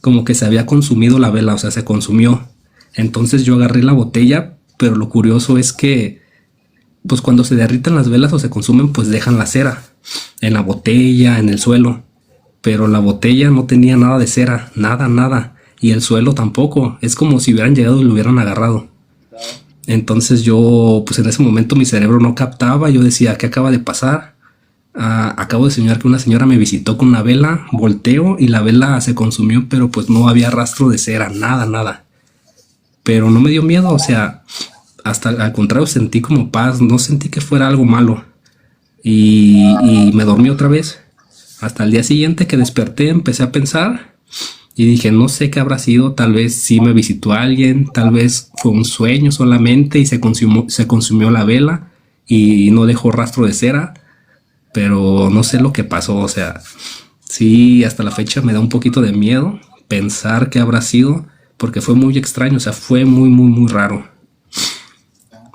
como que se había consumido la vela, o sea, se consumió. Entonces yo agarré la botella, pero lo curioso es que pues cuando se derriten las velas o se consumen, pues dejan la cera en la botella, en el suelo, pero la botella no tenía nada de cera, nada, y el suelo tampoco, es como si hubieran llegado y lo hubieran agarrado. Entonces yo, pues en ese momento mi cerebro no captaba, yo decía, ¿qué acaba de pasar? Acabo de soñar que una señora me visitó con una vela, volteo y la vela se consumió, pero pues no había rastro de cera, nada. Pero no me dio miedo, o sea, hasta al contrario sentí como paz, no sentí que fuera algo malo. Y me dormí otra vez. Hasta el día siguiente que desperté empecé a pensar y dije, no sé qué habrá sido, tal vez sí me visitó alguien, tal vez fue un sueño solamente y se consumió la vela y no dejó rastro de cera, pero no sé lo que pasó, o sea, sí, hasta la fecha me da un poquito de miedo pensar qué habrá sido, porque fue muy extraño, o sea, fue muy raro.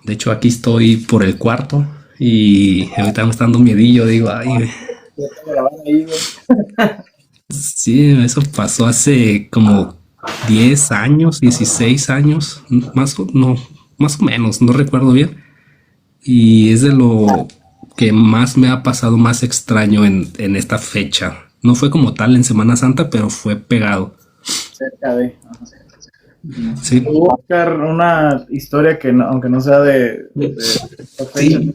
De hecho, aquí estoy por el cuarto y ahorita me está dando miedillo, digo, ay, sí, eso pasó hace como 10 años, 16 años, más o menos, no recuerdo bien. Y es de lo que más me ha pasado más extraño en esta fecha. No fue como tal en Semana Santa, pero fue pegado. Cerca de. Sí. Voy a buscar una historia que, aunque no sea de esta fecha. Sí,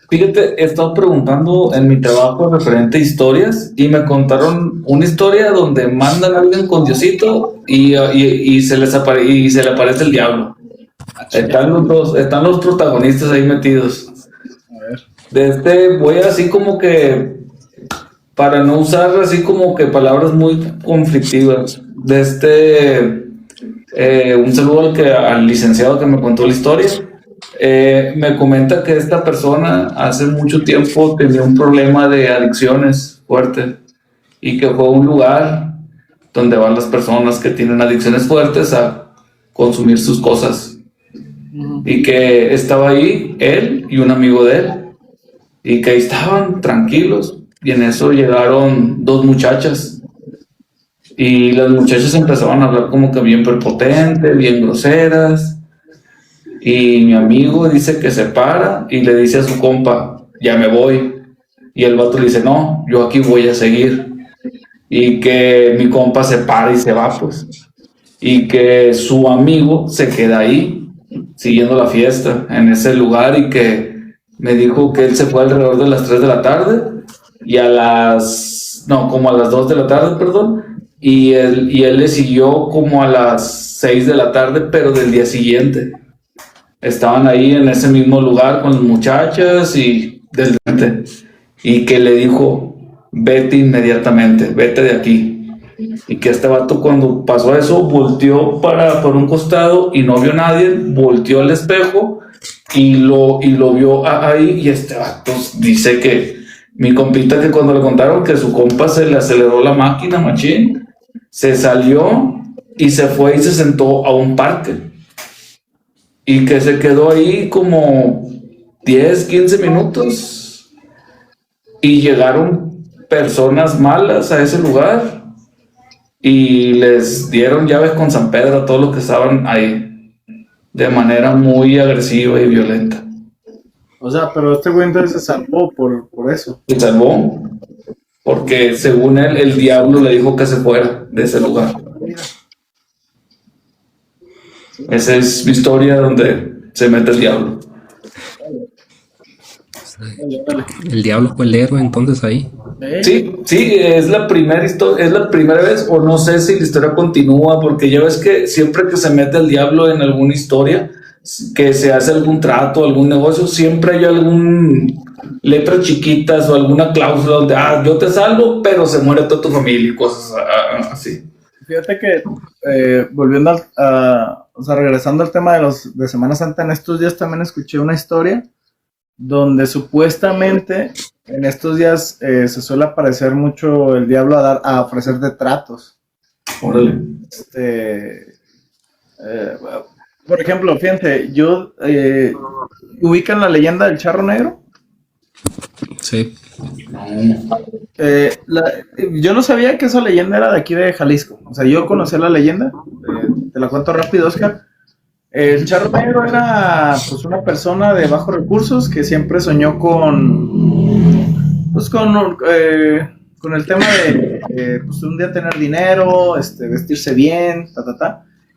fíjate, he estado preguntando en mi trabajo referente a historias y me contaron una historia donde mandan a alguien con Diosito y se le aparece el diablo. Están los protagonistas ahí metidos. A ver. Voy así como que, para no usar así como que palabras muy conflictivas, un saludo al licenciado que me contó la historia. Me comenta que esta persona hace mucho tiempo tenía un problema de adicciones fuerte y que fue a un lugar donde van las personas que tienen adicciones fuertes a consumir sus cosas y que estaba ahí él y un amigo de él y que ahí estaban tranquilos y en eso llegaron dos muchachas y las muchachas empezaron a hablar como que bien prepotente, bien groseras. Y mi amigo dice que se para y le dice a su compa, ya me voy. Y el vato le dice, no, yo aquí voy a seguir. Y que mi compa se para y se va, pues. Y que su amigo se queda ahí, siguiendo la fiesta en ese lugar y que me dijo que él se fue alrededor de las 3 de la tarde y como a las 2 de la tarde, perdón. Y él le siguió como a las 6 de la tarde, pero del día siguiente. Estaban ahí en ese mismo lugar con las muchachas y que le dijo, vete inmediatamente, vete de aquí. Y que este vato cuando pasó eso volteó por un costado y no vio a nadie, volteó al espejo y lo vio ahí y este vato dice que mi compita, que cuando le contaron que su compa se le aceleró la máquina machín, se salió y se fue y se sentó a un parque. Y que se quedó ahí como 10, 15 minutos. Y llegaron personas malas a ese lugar. Y les dieron llaves con San Pedro a todos los que estaban ahí. De manera muy agresiva y violenta. O sea, pero este güey entonces se salvó por eso. Se salvó. Porque según él, el diablo le dijo que se fuera de ese lugar. Esa es mi historia donde se mete el diablo. El diablo fue el héroe entonces ahí. Sí, es la primera historia, es la primera vez, o no sé si la historia continúa, porque ya ves que siempre que se mete el diablo en alguna historia, que se hace algún trato, algún negocio, siempre hay algún letras chiquitas o alguna cláusula donde yo te salvo, pero se muere toda tu familia y cosas así. Fíjate que volviendo o sea, regresando al tema de Semana Santa, en estos días también escuché una historia donde supuestamente en estos días se suele aparecer mucho el diablo a ofrecerte tratos. Órale. Por ejemplo, fíjate, ¿ubican la leyenda del charro negro? Sí. Yo no sabía que esa leyenda era de aquí de Jalisco. O sea, yo conocí la leyenda. Te la cuento rápido, Oscar. El charro negro era pues una persona de bajos recursos que siempre soñó con el tema de pues un día tener dinero, vestirse bien,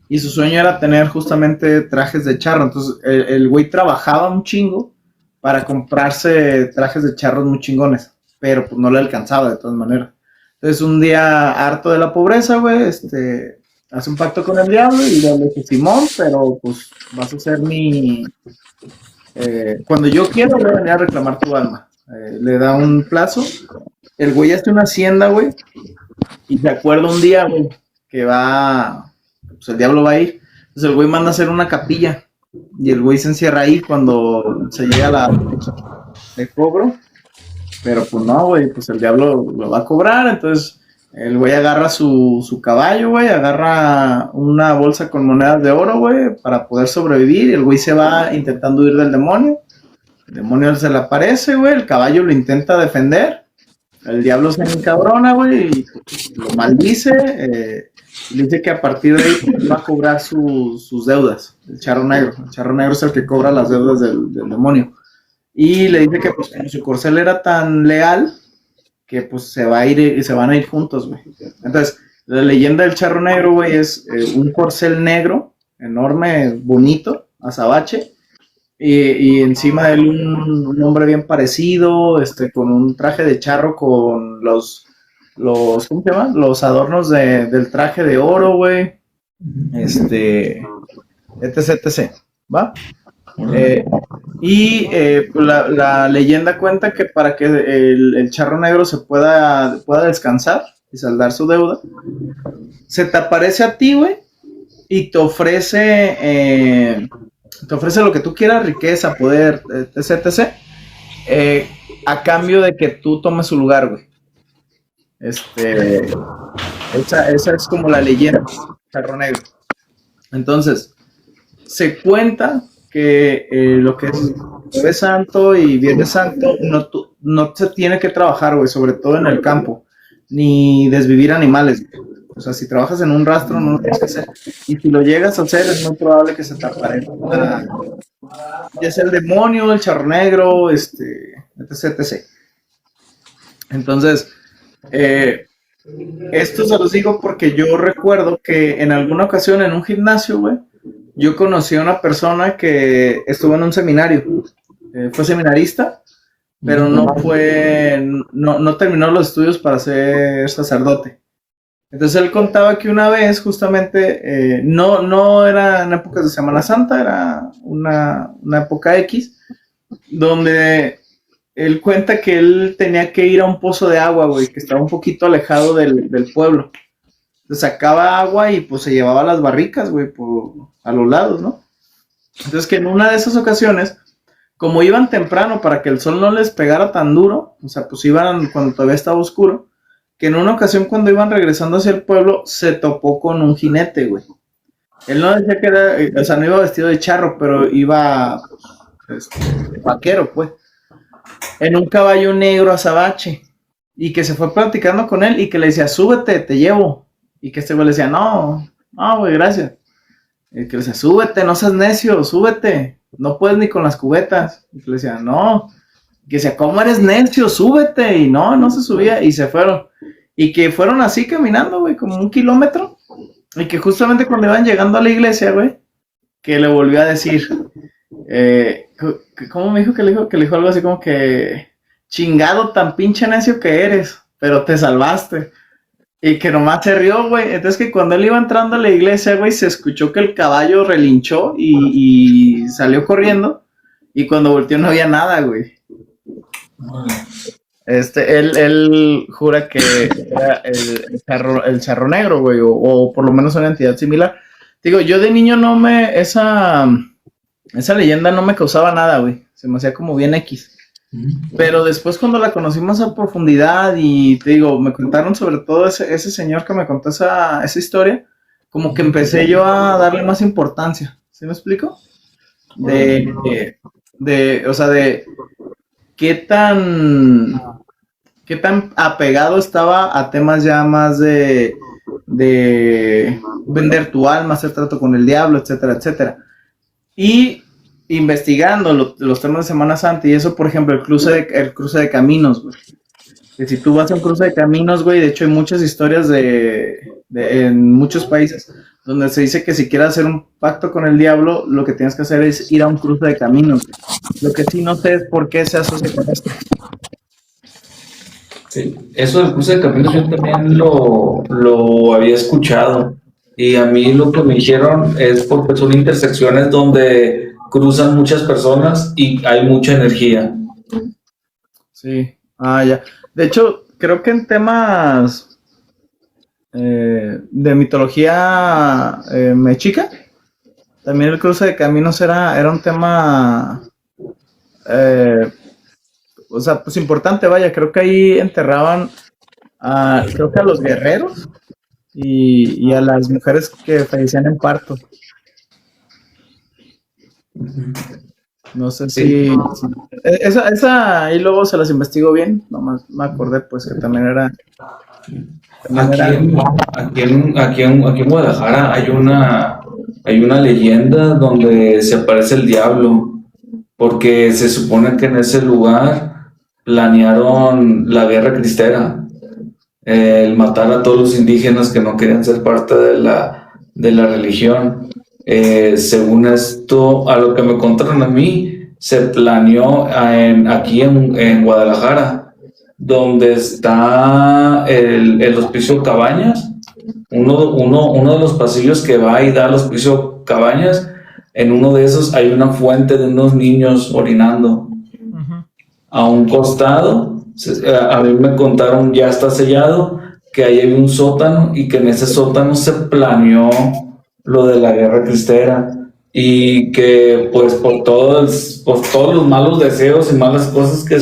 y su sueño era tener justamente trajes de charro. Entonces el güey trabajaba un chingo para comprarse trajes de charros muy chingones, pero pues no le alcanzaba de todas maneras. Entonces un día, harto de la pobreza, güey, hace un pacto con el diablo y le dice, Simón, pero pues vas a ser cuando yo quiero voy a venir a reclamar tu alma. Le da un plazo, el güey hace una hacienda, güey, y se acuerda un día, güey, que pues el diablo va a ir. Entonces el güey manda a hacer una capilla y el güey se encierra ahí cuando se llega la fecha de cobro, pero pues no, güey, pues el diablo lo va a cobrar. Entonces el güey agarra su caballo, güey, agarra una bolsa con monedas de oro, güey, para poder sobrevivir, y el güey se va intentando huir del demonio. El demonio se le aparece, güey, el caballo lo intenta defender, el diablo se encabrona, güey, y lo maldice, le dice que a partir de ahí va a cobrar sus deudas, el charro negro. El charro negro es el que cobra las deudas del demonio. y le dice que pues como su corcel era tan leal, que pues se van a ir juntos, güey. Entonces, la leyenda del charro negro, güey, es un corcel negro, enorme, bonito, azabache, y encima de él un hombre bien parecido, con un traje de charro con ¿cómo se llama? Los adornos del traje de oro, güey, etc, etc, ¿va? Pues la leyenda cuenta que para que el charro negro se pueda descansar y saldar su deuda, se te aparece a ti, güey, y te ofrece lo que tú quieras, riqueza, poder, etc, etc, a cambio de que tú tomes su lugar, güey. Esa es como la leyenda, charro negro. Entonces, se cuenta que lo que es Jueves Santo y Viernes Santo no se tiene que trabajar, güey, sobre todo en el campo, ni desvivir animales, güey. O sea, si trabajas en un rastro no lo tienes que hacer, y si lo llegas a hacer es muy probable que se te aparezca ya sea el demonio, el charro negro, etc, etc. Entonces, esto se los digo porque yo recuerdo que en alguna ocasión en un gimnasio, güey, yo conocí a una persona que estuvo en un seminario, fue seminarista, pero no terminó los estudios para ser sacerdote. Entonces él contaba que una vez justamente, no era en épocas de Semana Santa, era una época X, donde él cuenta que él tenía que ir a un pozo de agua, güey, que estaba un poquito alejado del pueblo. Sacaba agua y pues se llevaba las barricas, güey, a los lados, ¿no? Entonces que en una de esas ocasiones, como iban temprano para que el sol no les pegara tan duro, o sea, pues iban cuando todavía estaba oscuro, que en una ocasión cuando iban regresando hacia el pueblo, se topó con un jinete, güey. Él no decía que era, o sea, no iba vestido de charro, pero iba, pues, vaquero, pues, en un caballo negro azabache, y que se fue platicando con él, y que le decía, súbete, te llevo. Y que este güey le decía, no, güey, gracias. Y que le decía, súbete, no seas necio, súbete, no puedes ni con las cubetas. Y que le decía, no. Y que decía, ¿cómo eres necio? Súbete. Y no se subía, y se fueron. Y que fueron así caminando, güey, como 1 kilómetro. Y que justamente cuando iban llegando a la iglesia, güey, que le volvió a decir, ¿cómo me dijo que le dijo? Que le dijo algo así como que, chingado, tan pinche necio que eres, pero te salvaste. Y que nomás se rió, güey. Entonces que cuando él iba entrando a la iglesia, güey, se escuchó que el caballo relinchó y salió corriendo. Y cuando volteó no había nada, güey. Él jura que era el charro negro, güey, o por lo menos una entidad similar. Digo, yo de niño esa leyenda no me causaba nada, güey. Se me hacía como bien X. Pero después cuando la conocí más a profundidad y te digo, me contaron sobre todo ese señor que me contó esa historia, como que empecé yo a darle más importancia. ¿Sí me explico? O sea, de qué tan apegado estaba a temas ya más de vender tu alma, hacer trato con el diablo, etcétera, etcétera. Y investigando los temas de Semana Santa y eso, por ejemplo, el cruce de caminos, güey. Que si tú vas a un cruce de caminos, güey, de hecho hay muchas historias en muchos países donde se dice que si quieres hacer un pacto con el diablo, lo que tienes que hacer es ir a un cruce de caminos, güey. Lo que sí no sé es por qué se asocia con esto. Sí, eso del cruce de caminos yo también lo había escuchado. Y a mí lo que me dijeron es porque son intersecciones donde cruzan muchas personas y hay mucha energía. Sí, ya. De hecho, creo que en temas de mitología mexica, también el cruce de caminos era un tema, o sea, pues importante, vaya. Creo que ahí enterraban creo que a los guerreros y a las mujeres que fallecían en parto. No sé si esa ahí luego se las investigo bien, nomás me acordé pues que también era. Aquí en Guadalajara hay una leyenda donde se aparece el diablo porque se supone que en ese lugar planearon la guerra cristera, el matar a todos los indígenas que no querían ser parte de la religión. Según esto, a lo que me contaron a mí, se planeó aquí en Guadalajara, donde está el Hospicio Cabañas, uno de los pasillos que va y da al Hospicio Cabañas. En uno de esos hay una fuente de unos niños orinando. A un costado, a mí me contaron, ya está sellado, que ahí hay un sótano y que en ese sótano se planeó lo de la guerra cristera y que pues por todos los malos deseos y malas cosas que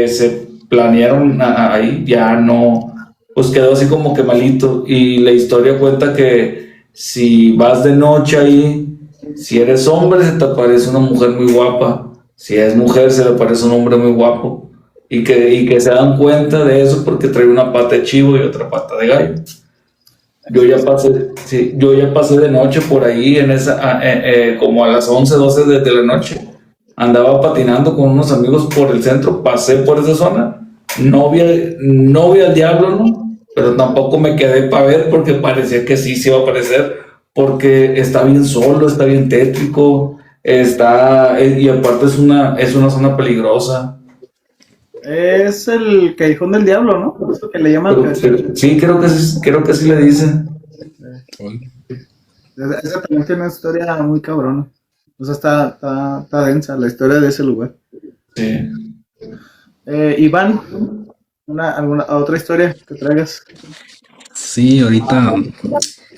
se planearon ahí, ya no, pues quedó así como que malito. Y la historia cuenta que si vas de noche ahí, si eres hombre se te aparece una mujer muy guapa, si es mujer se le aparece un hombre muy guapo, y que se dan cuenta de eso porque trae una pata de chivo y otra pata de gallo. Yo ya pasé de noche por ahí en como a las 11 12 de la noche. Andaba patinando con unos amigos por el centro, pasé por esa zona, no vi al diablo, ¿no? Pero tampoco me quedé para ver porque parecía que sí se iba a aparecer, porque está bien solo, está bien tétrico, y aparte es una zona peligrosa. Es el Callejón del Diablo, ¿no? Por eso que le llaman. Sí, creo que sí le dicen. Esa también tiene una historia muy cabrona. O sea, está densa la historia de ese lugar. Sí. Iván, alguna otra historia que traigas. Sí, ahorita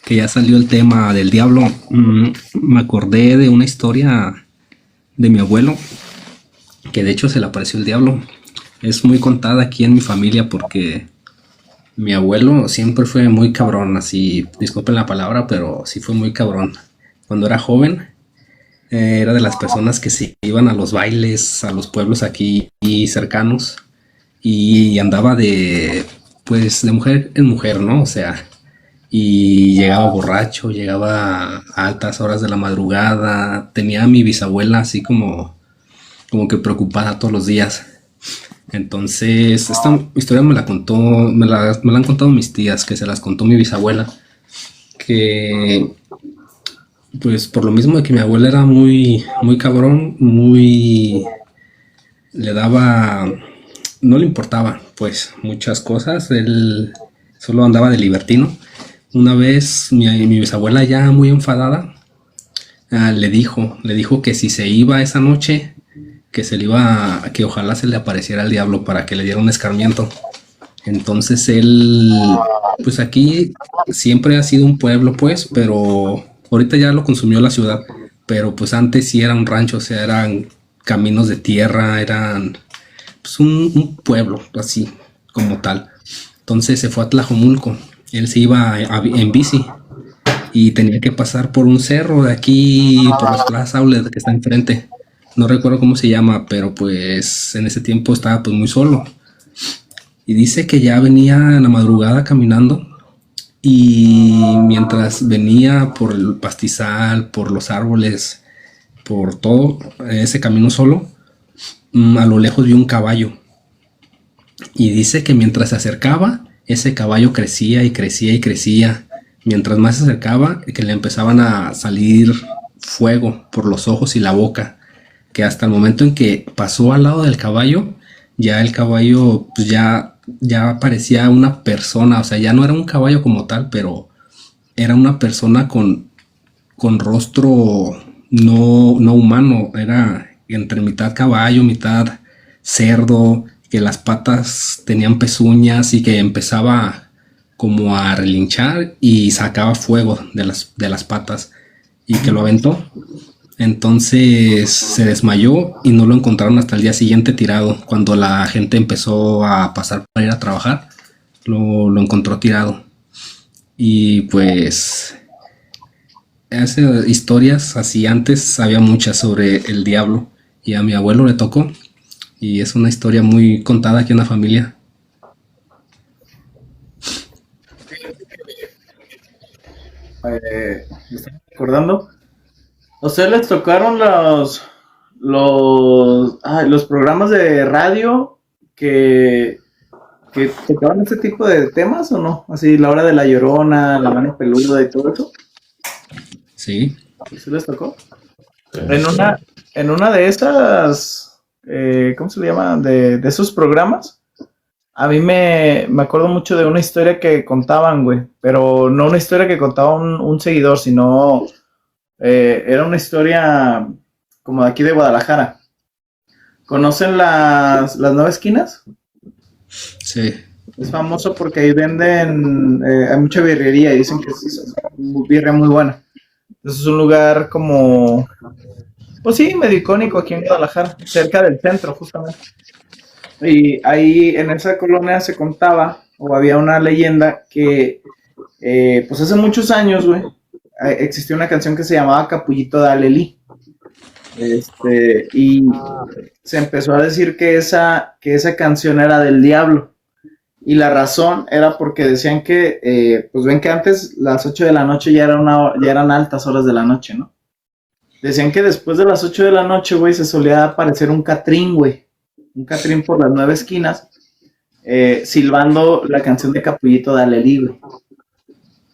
que ya salió el tema del diablo, me acordé de una historia de mi abuelo, que de hecho se le apareció el diablo. Es muy contada aquí en mi familia porque mi abuelo siempre fue muy cabrón, así, disculpen la palabra, pero sí fue muy cabrón. Cuando era joven, era de las personas que se iban a los bailes, a los pueblos aquí cercanos, y andaba pues, de mujer en mujer, ¿no? O sea, y llegaba borracho, llegaba a altas horas de la madrugada, tenía a mi bisabuela así como que preocupada todos los días. Entonces, esta historia me la han contado mis tías, que se las contó mi bisabuela, que pues por lo mismo de que mi abuela era muy cabrón, le daba, no le importaba pues muchas cosas, él solo andaba de libertino. Una vez mi bisabuela ya muy enfadada, le dijo que si se iba esa noche, que ojalá se le apareciera el diablo para que le diera un escarmiento. Entonces él, pues aquí siempre ha sido un pueblo, pues, pero ahorita ya lo consumió la ciudad, pero pues antes sí era un rancho, o sea, eran caminos de tierra, eran pues un pueblo, así como tal. Entonces se fue a Tlajomulco, él se iba en bici y tenía que pasar por un cerro de aquí, por las plazas Aulet que está enfrente. No recuerdo cómo se llama, pero pues en ese tiempo estaba pues muy solo. Y dice que ya venía en la madrugada caminando y mientras venía por el pastizal, por los árboles, por todo ese camino solo, a lo lejos vio un caballo. Y dice que mientras se acercaba, ese caballo crecía y crecía y crecía. Mientras más se acercaba, que le empezaban a salir fuego por los ojos y la boca. Que hasta el momento en que pasó al lado del caballo, ya el caballo pues ya parecía una persona, o sea, ya no era un caballo como tal, pero era una persona con rostro no humano, era entre mitad caballo, mitad cerdo, que las patas tenían pezuñas y que empezaba como a relinchar y sacaba fuego de las patas y que lo aventó. Entonces se desmayó y no lo encontraron hasta el día siguiente tirado. Cuando la gente empezó a pasar para ir a trabajar, lo encontró tirado. Y pues historias así antes había muchas sobre el diablo y a mi abuelo le tocó y es una historia muy contada aquí en la familia. Me estoy recordando. ¿A ustedes les tocaron los programas de radio que tocaban este tipo de temas o no? Así, La Hora de la Llorona, La Mano Peluda y todo eso. Sí. ¿Sí les tocó? En una de esas, ¿cómo se le llama? De esos programas, a mí me acuerdo mucho de una historia que contaban, güey, pero no una historia que contaba un seguidor, sino era una historia como de aquí de Guadalajara. ¿Conocen las nueve esquinas? Sí. Es famoso porque ahí venden, hay mucha birrería y dicen que es birria muy buena. Entonces es un lugar como, pues sí, medio icónico aquí en Guadalajara, cerca del centro justamente. Y ahí en esa colonia se contaba, o había una leyenda que, pues hace muchos años, güey, existió una canción que se llamaba Capullito de Alelí. Y se empezó a decir que esa canción era del diablo. Y la razón era porque decían que, pues ven que antes las 8 de la noche ya eran altas horas de la noche, ¿no? Decían que después de las 8 de la noche, güey, se solía aparecer un catrín, güey. Un catrín por las nueve esquinas, silbando la canción de Capullito de Alelí, güey.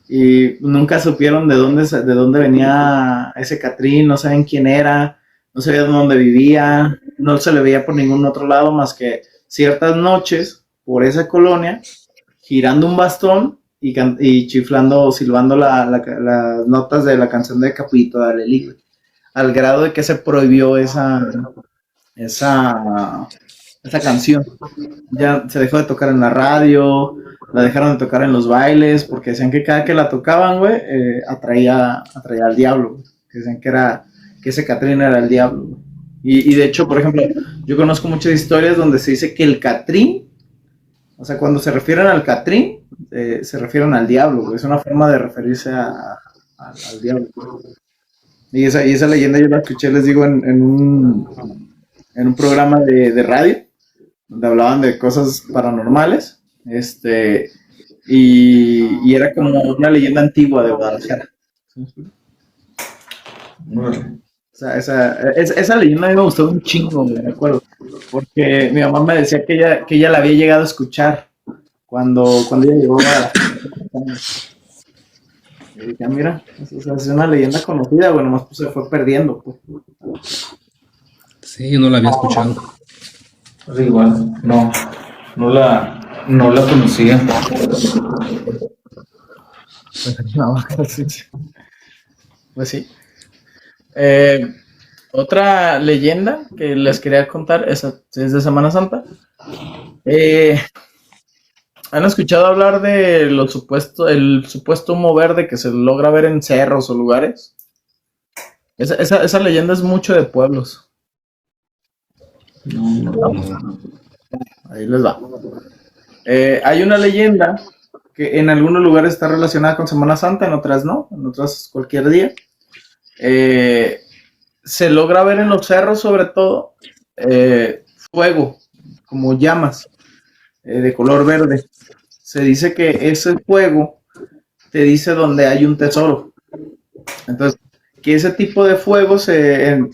Y nunca supieron de dónde venía ese catrín, no saben quién era, no sabían dónde vivía, no se le veía por ningún otro lado más que ciertas noches por esa colonia, girando un bastón y chiflando o silbando las notas de la canción de Capullito de Alelí, güey. Al grado de que se prohibió esa canción. Ya se dejó de tocar en la radio, la dejaron de tocar en los bailes, porque decían que cada que la tocaban, güey, atraía al diablo, güey. Que decían que ese Catrín era el diablo, güey. Y de hecho, por ejemplo, yo conozco muchas historias donde se dice que el Catrín, o sea, cuando se refieren al Catrín, se refieren al diablo, güey. Es una forma de referirse al diablo, güey. Y esa leyenda yo la escuché, les digo, en un programa de radio, donde hablaban de cosas paranormales, y era como una leyenda antigua de Guadalajara. O sea, esa leyenda a mí me gustó un chingo, me acuerdo, porque mi mamá me decía que ella la había llegado a escuchar cuando ella llegó a Guadalajara. Y dije, mira, es una leyenda conocida, bueno, más pues se fue perdiendo, pues. Sí, yo no la había escuchado. Pues igual, no la conocía. Pues sí. Otra leyenda que les quería contar es de Semana Santa. ¿Han escuchado hablar de el supuesto humo verde que se logra ver en cerros o lugares? Esa leyenda es mucho de pueblos. No. Ahí les va. Hay una leyenda que en algunos lugares está relacionada con Semana Santa, en otras no, en otras cualquier día. Se logra ver en los cerros, sobre todo, fuego, como llamas, de color verde. Se dice que ese fuego te dice dónde hay un tesoro. Entonces, que ese tipo de fuego, en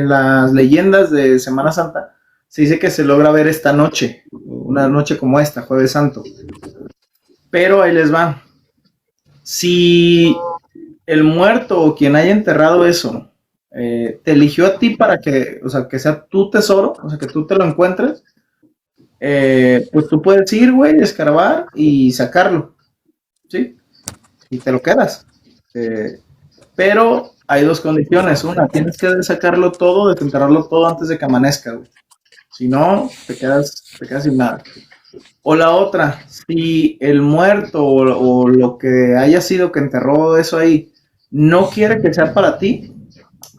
las leyendas de Semana Santa, se dice que se logra ver esta noche, una noche como esta, Jueves Santo. Pero ahí les va. Si el muerto o quien haya enterrado eso te eligió a ti para que, o sea, que sea tu tesoro, o sea, que tú te lo encuentres, pues tú puedes ir, güey, escarbar y sacarlo, ¿sí? Y te lo quedas. Pero hay dos condiciones. Una, tienes que sacarlo todo, desenterrarlo todo antes de que amanezca, güey. Si no, te quedas sin nada. O la otra, si el muerto o lo que haya sido que enterró eso ahí no quiere que sea para ti,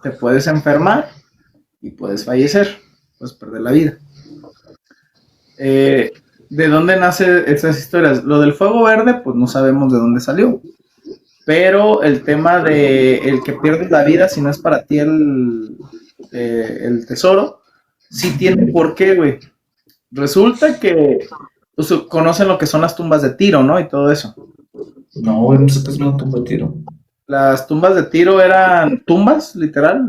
te puedes enfermar y puedes fallecer, puedes perder la vida. ¿De dónde nacen estas historias? Lo del fuego verde, pues no sabemos de dónde salió. Pero el tema de el que pierdes la vida si no es para ti el tesoro, sí tiene por qué, güey. Resulta que pues, conocen lo que son las tumbas de Tiro, ¿no? Y todo eso. No, no sé qué es una tumba de tiro. Las tumbas de Tiro eran tumbas, literal,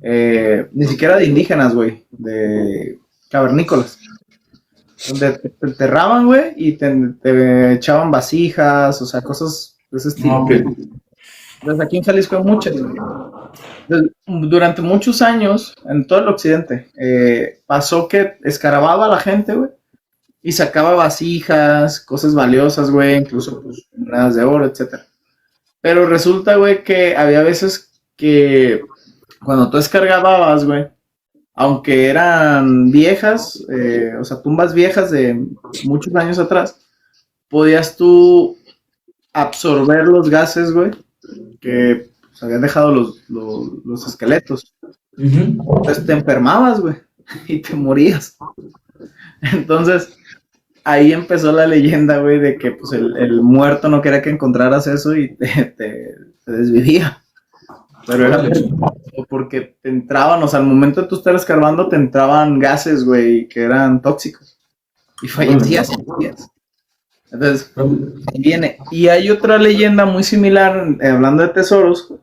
ni siquiera de indígenas, güey, de cavernícolas, donde te enterraban, güey, y te echaban vasijas, o sea, cosas de ese estilo. Ok. Desde aquí en Jalisco hay muchas, güey. Durante muchos años, en todo el occidente, pasó que escarbaba a la gente, güey, y sacaba vasijas, cosas valiosas, güey, incluso pues, monedas de oro, etcétera. Pero resulta, güey, que había veces que cuando tú escarbabas, güey, aunque eran viejas, o sea, tumbas viejas de muchos años atrás, podías tú absorber los gases, güey, que pues, habían dejado los esqueletos. Ujú. Entonces te enfermabas, güey, y te morías. Entonces, ahí empezó la leyenda, güey, de que pues el muerto no quería que encontraras eso y te desvivía. Pero era porque te entraban, o sea, al momento de tú estar escarbando, te entraban gases, güey, que eran tóxicos. Y fallecías. Entonces, viene. Y hay otra leyenda muy similar, hablando de tesoros,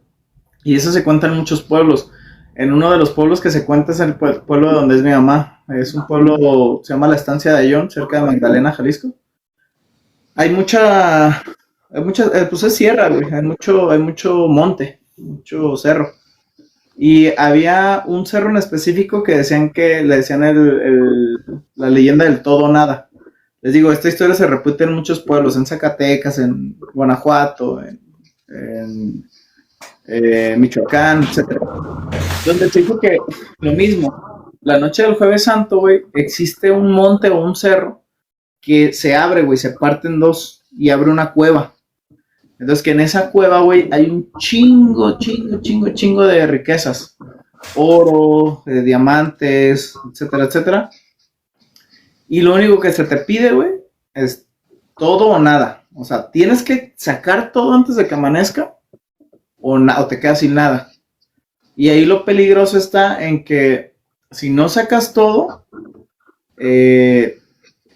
y eso se cuenta en muchos pueblos. En uno de los pueblos que se cuenta es el pueblo de donde es mi mamá. Es un pueblo, se llama La Estancia de Ayón, cerca de Magdalena, Jalisco. Hay mucha, pues es sierra, güey, hay mucho monte, mucho cerro. Y había un cerro en específico que decían que le decían la leyenda del todo o nada. Les digo, esta historia se repite en muchos pueblos, en Zacatecas, en Guanajuato, en Michoacán, etcétera. Donde se dijo que lo mismo, la noche del Jueves Santo, güey, existe un monte o un cerro que se abre, güey, se parte en dos y abre una cueva. Entonces que en esa cueva, güey, hay un chingo de riquezas. Oro, diamantes, etcétera, etcétera. Y lo único que se te pide, güey, es todo o nada. O sea, tienes que sacar todo antes de que amanezca o te quedas sin nada. Y ahí lo peligroso está en que si no sacas todo,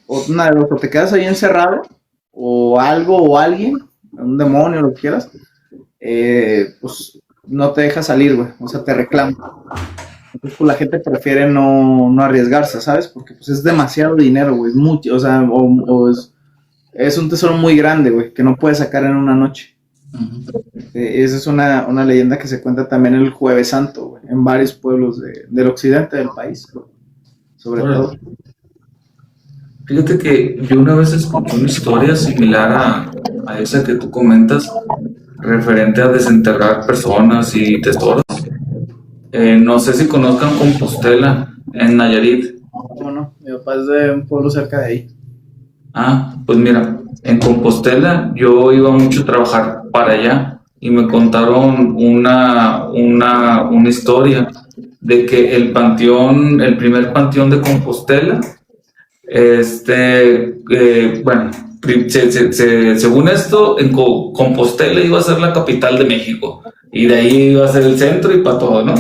o te quedas ahí encerrado, o algo o alguien, un demonio, lo que quieras, pues no te deja salir, güey, o sea, te reclama. Entonces, pues la gente prefiere no arriesgarse, ¿sabes? Porque pues es demasiado dinero, güey, es mucho, o sea, es un tesoro muy grande, güey, que no puedes sacar en una noche. Esa es una leyenda que se cuenta también el Jueves Santo, güey, en varios pueblos del occidente del país, sobre todo. Fíjate que yo una vez escuché una historia similar a esa que tú comentas, referente a desenterrar personas y tesoros. No sé si conozcan Compostela en Nayarit. ¿Cómo no? Mi papá es de un pueblo cerca de ahí. Ah, pues mira, en Compostela yo iba mucho a trabajar para allá y me contaron una historia de que el primer panteón de Compostela, bueno, según esto, en Compostela iba a ser la capital de México y de ahí iba a ser el centro y para todo, ¿no?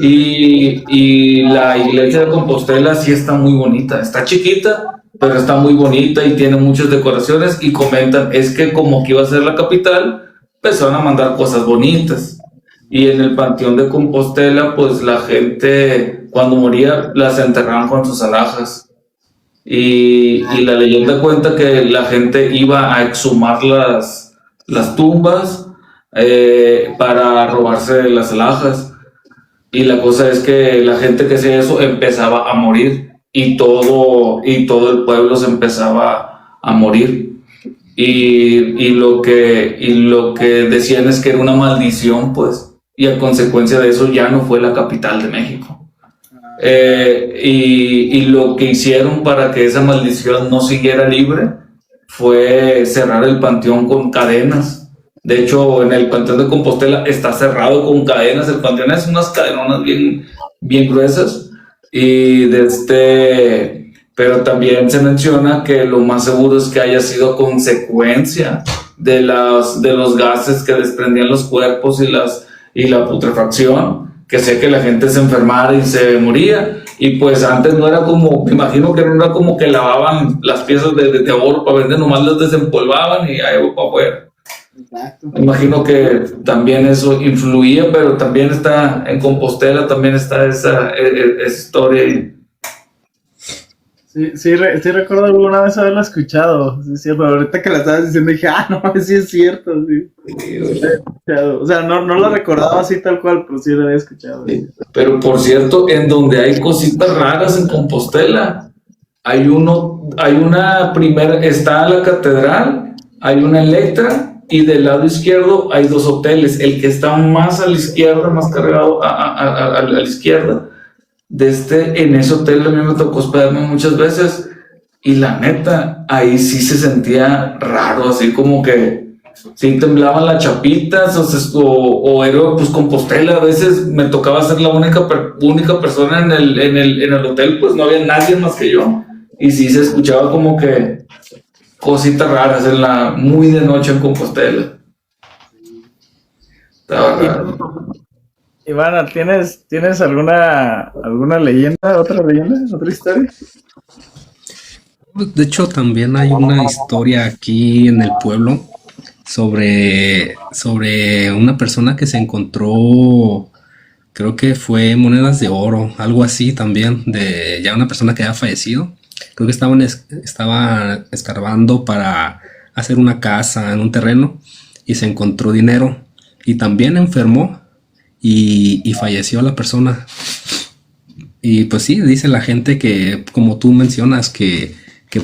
Y la iglesia de Compostela sí está muy bonita, está chiquita, pero está muy bonita y tiene muchas decoraciones y comentan, es que como que iba a ser la capital, empezaron a mandar cosas bonitas. Y en el panteón de Compostela, pues la gente cuando moría las enterraban con sus alhajas. Y la leyenda cuenta que la gente iba a exhumar las tumbas para robarse las alhajas. Y la cosa es que la gente que hacía eso empezaba a morir y todo el pueblo se empezaba a morir. Y lo que decían es que era una maldición, pues, y a consecuencia de eso ya no fue la capital de México. Y lo que hicieron para que esa maldición no siguiera libre fue cerrar el panteón con cadenas. De hecho, en el panteón de Compostela está cerrado con cadenas. El panteón es unas cadenonas bien gruesas. Pero también se menciona que lo más seguro es que haya sido consecuencia de los gases que desprendían los cuerpos y la putrefacción, que hacía que la gente se enfermara y se moría. Y pues antes no era como, me imagino que no era como que lavaban las piezas de oro para vender, nomás las desempolvaban y ahí va para afuera. Exacto. Me imagino que también eso influía, pero también está en Compostela, también está esa historia. Sí, recuerdo alguna vez haberla escuchado. Sí, pero ahorita que la estabas diciendo dije, no, sí es cierto. Sí. O sea, no la recordaba así tal cual, pero sí la había escuchado. Sí. Pero por cierto, en donde hay cositas raras en Compostela, hay una primera, está la catedral, hay una Electra y del lado izquierdo hay 2 hoteles. El que está más a la izquierda, más cargado a la izquierda, en ese hotel a mí me tocó hospedarme muchas veces y la neta, ahí sí se sentía raro, así como que sí temblaban las chapitas o era pues Compostela. A veces me tocaba ser la única persona en el hotel, pues no había nadie más que yo y sí se escuchaba como que cositas raras muy de noche en Compostela. Estaba raro. Ivana, ¿tienes alguna leyenda, otra historia? De hecho, también hay una historia aquí en el pueblo sobre una persona que se encontró, creo que fue monedas de oro, algo así también, de ya una persona que había fallecido. Creo que estaba escarbando para hacer una casa en un terreno y se encontró dinero y también enfermó y falleció la persona. Y pues sí, dice la gente que, como tú mencionas, que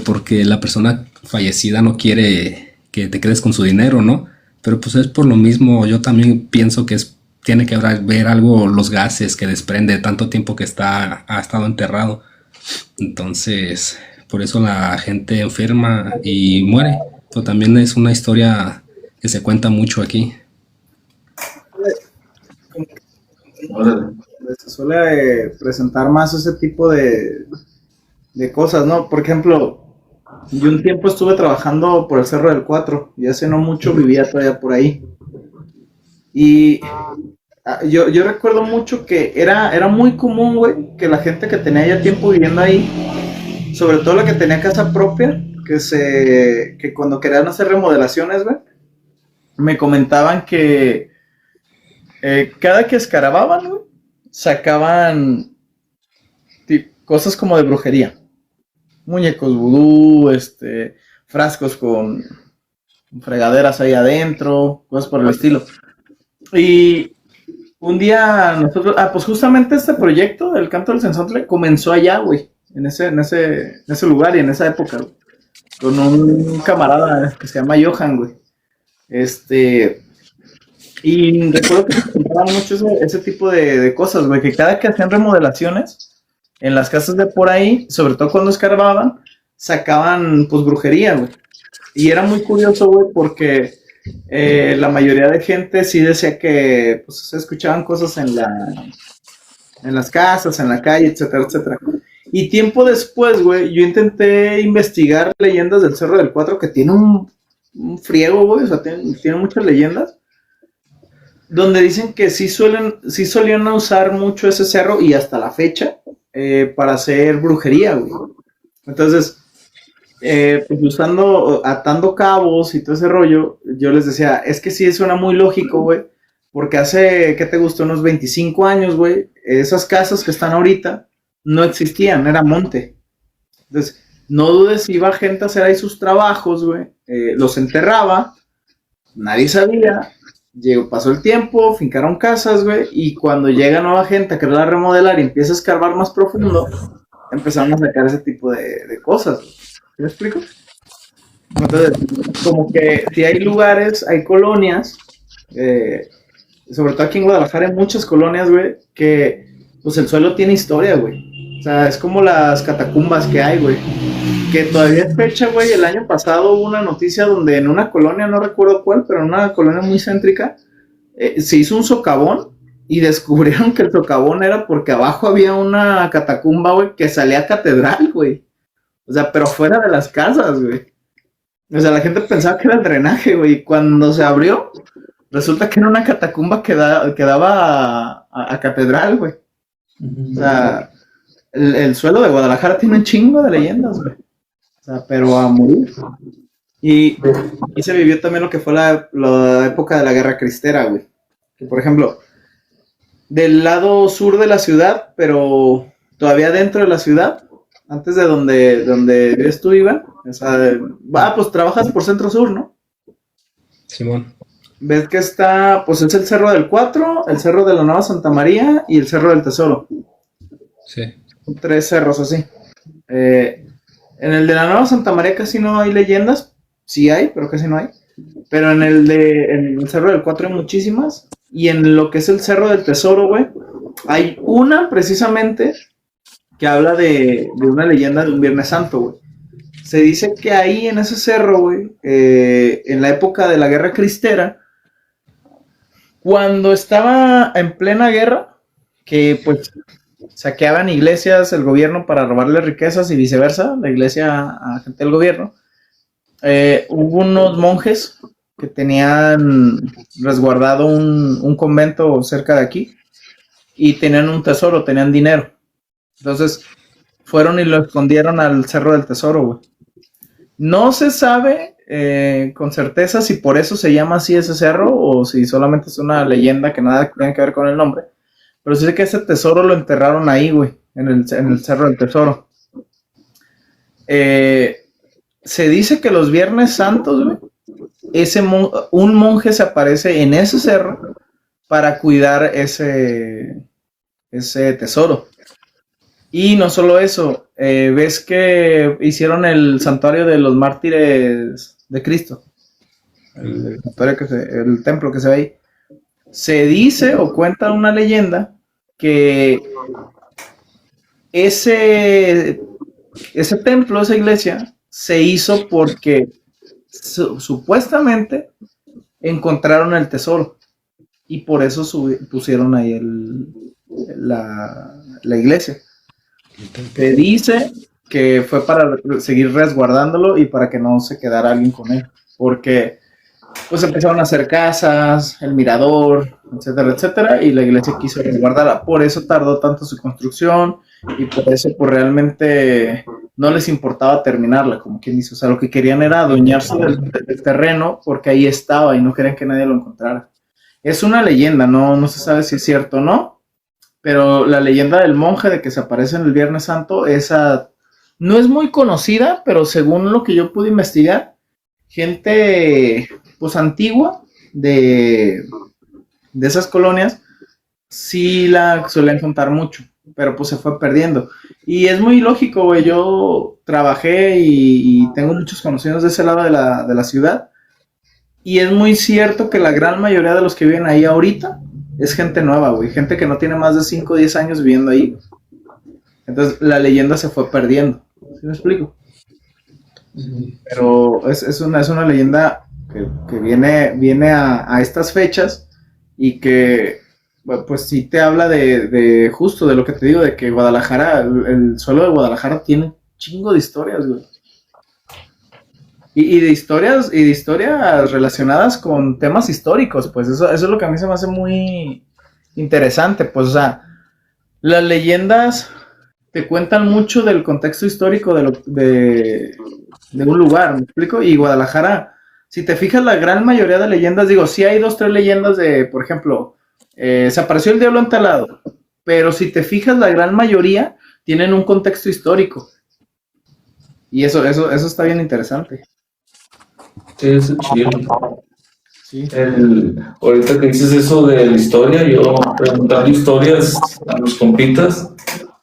porque la persona fallecida no quiere que te quedes con su dinero, ¿no? Pero pues es por lo mismo, yo también pienso que tiene que ver algo los gases que desprende tanto tiempo que ha estado enterrado. Entonces, por eso la gente enferma y muere. Pero también es una historia que se cuenta mucho aquí. Se suele presentar más ese tipo de cosas, ¿no? Por ejemplo, yo un tiempo estuve trabajando por el Cerro del Cuatro y hace no mucho vivía todavía por ahí. Y yo recuerdo mucho que era muy común, güey, que la gente que tenía ya tiempo viviendo ahí, sobre todo la que tenía casa propia, que cuando querían hacer remodelaciones, güey, me comentaban que cada que escarbaban, güey, sacaban cosas como de brujería. Muñecos vudú, frascos con fregaderas ahí adentro, cosas por el estilo. Y un día nosotros, pues justamente este proyecto del Canto del Cenzontle comenzó allá, güey, en ese lugar y en esa época, güey, con un camarada que se llama Johan, güey. Y recuerdo que se compraban mucho ese tipo de cosas, güey, que cada que hacían remodelaciones en las casas de por ahí, sobre todo cuando escarbaban, sacaban pues brujería, güey. Y era muy curioso, güey, porque la mayoría de gente sí decía que pues, se escuchaban cosas en las casas, en la calle, etcétera, etcétera. Y tiempo después, güey, yo intenté investigar leyendas del Cerro del Cuatro, que tiene un friego, güey, o sea, tiene muchas leyendas, donde dicen que sí solían usar mucho ese cerro y hasta la fecha para hacer brujería, güey. Entonces, pues atando cabos y todo ese rollo, yo les decía, es que sí suena muy lógico, güey, porque hace, ¿qué te gustó? Unos 25 años, güey, esas casas que están ahorita no existían, era monte. Entonces, no dudes si iba gente a hacer ahí sus trabajos, güey, los enterraba, nadie sabía. Pasó el tiempo, fincaron casas, güey, y cuando llega nueva gente a quererla remodelar y empieza a escarbar más profundo, empezaron a sacar ese tipo de cosas. ¿Me explico? Entonces, como que si hay lugares, hay colonias, sobre todo aquí en Guadalajara hay muchas colonias, güey, que pues el suelo tiene historia, güey. O sea, es como las catacumbas que hay, güey. Que todavía es fecha, güey. El año pasado hubo una noticia donde en una colonia, no recuerdo cuál, pero en una colonia muy céntrica, se hizo un socavón y descubrieron que el socavón era porque abajo había una catacumba, güey, que salía a catedral, güey. O sea, pero fuera de las casas, güey. O sea, la gente pensaba que era el drenaje, güey. Y cuando se abrió, resulta que era una catacumba que daba a catedral, güey. O sea, el suelo de Guadalajara tiene un chingo de leyendas, güey. O sea, pero a morir. Y, y se vivió también lo que fue la época de la Guerra Cristera, güey. Que, por ejemplo, del lado sur de la ciudad, pero todavía dentro de la ciudad, antes de donde vives tú, Iván. O sea, pues trabajas por Centro Sur, ¿no? Simón. Ves que está, pues es el Cerro del Cuatro, el Cerro de la Nueva Santa María y el Cerro del Tesoro. Sí. Son 3 cerros así. En el de la Nueva Santa María casi no hay leyendas. Sí hay, pero casi no hay. Pero en el Cerro del Cuatro hay muchísimas. Y en lo que es el Cerro del Tesoro, güey, hay una precisamente que habla de una leyenda de un Viernes Santo, güey. Se dice que ahí en ese cerro, güey, en la época de la Guerra Cristera, cuando estaba en plena guerra, que pues saqueaban iglesias el gobierno para robarle riquezas y viceversa, la iglesia a gente del gobierno, hubo unos monjes que tenían resguardado un convento cerca de aquí y tenían un tesoro, tenían dinero. Entonces fueron y lo escondieron al Cerro del Tesoro, güey. No se sabe con certeza si por eso se llama así ese cerro o si solamente es una leyenda que nada tiene que ver con el nombre. Pero sí sé que ese tesoro lo enterraron ahí, güey, en el Cerro del Tesoro. Se dice que los Viernes Santos, güey, un monje se aparece en ese cerro para cuidar ese tesoro. Y no solo eso, ves que hicieron el santuario de los mártires de Cristo, el templo que se ve ahí. Se dice o cuenta una leyenda que ese templo, esa iglesia, se hizo porque supuestamente encontraron el tesoro y por eso pusieron ahí la iglesia. Se dice que fue para seguir resguardándolo y para que no se quedara alguien con él, porque pues empezaron a hacer casas, el mirador, etcétera, etcétera, y la iglesia quiso resguardarla. Por eso tardó tanto su construcción y por eso pues realmente no les importaba terminarla, como quien dice. O sea, lo que querían era adueñarse del terreno porque ahí estaba y no querían que nadie lo encontrara. Es una leyenda, no se sabe si es cierto o no, pero la leyenda del monje de que se aparece en el Viernes Santo, esa no es muy conocida, pero según lo que yo pude investigar, gente pues antigua de esas colonias sí la suelen contar mucho, pero pues se fue perdiendo. Y es muy lógico, güey. Yo trabajé y tengo muchos conocidos de ese lado de la ciudad. Y es muy cierto que la gran mayoría de los que viven ahí ahorita es gente nueva, güey. Gente que no tiene más de 5 o 10 años viviendo ahí. Entonces la leyenda se fue perdiendo. ¿Sí me explico? Pero es una leyenda que viene a estas fechas y que pues sí te habla de justo de lo que te digo, de que Guadalajara, el suelo de Guadalajara tiene un chingo de historias, güey. Y de historias relacionadas con temas históricos, pues eso es lo que a mí se me hace muy interesante, pues o sea, las leyendas te cuentan mucho del contexto histórico de un lugar, ¿me explico? Y Guadalajara, si te fijas, la gran mayoría de leyendas, digo, sí hay 2, 3 leyendas de, por ejemplo, se apareció el diablo entalado, pero si te fijas, la gran mayoría tienen un contexto histórico. Y eso está bien interesante. Sí, eso es chido. Sí. Ahorita que dices eso de la historia, yo preguntando historias a los compitas,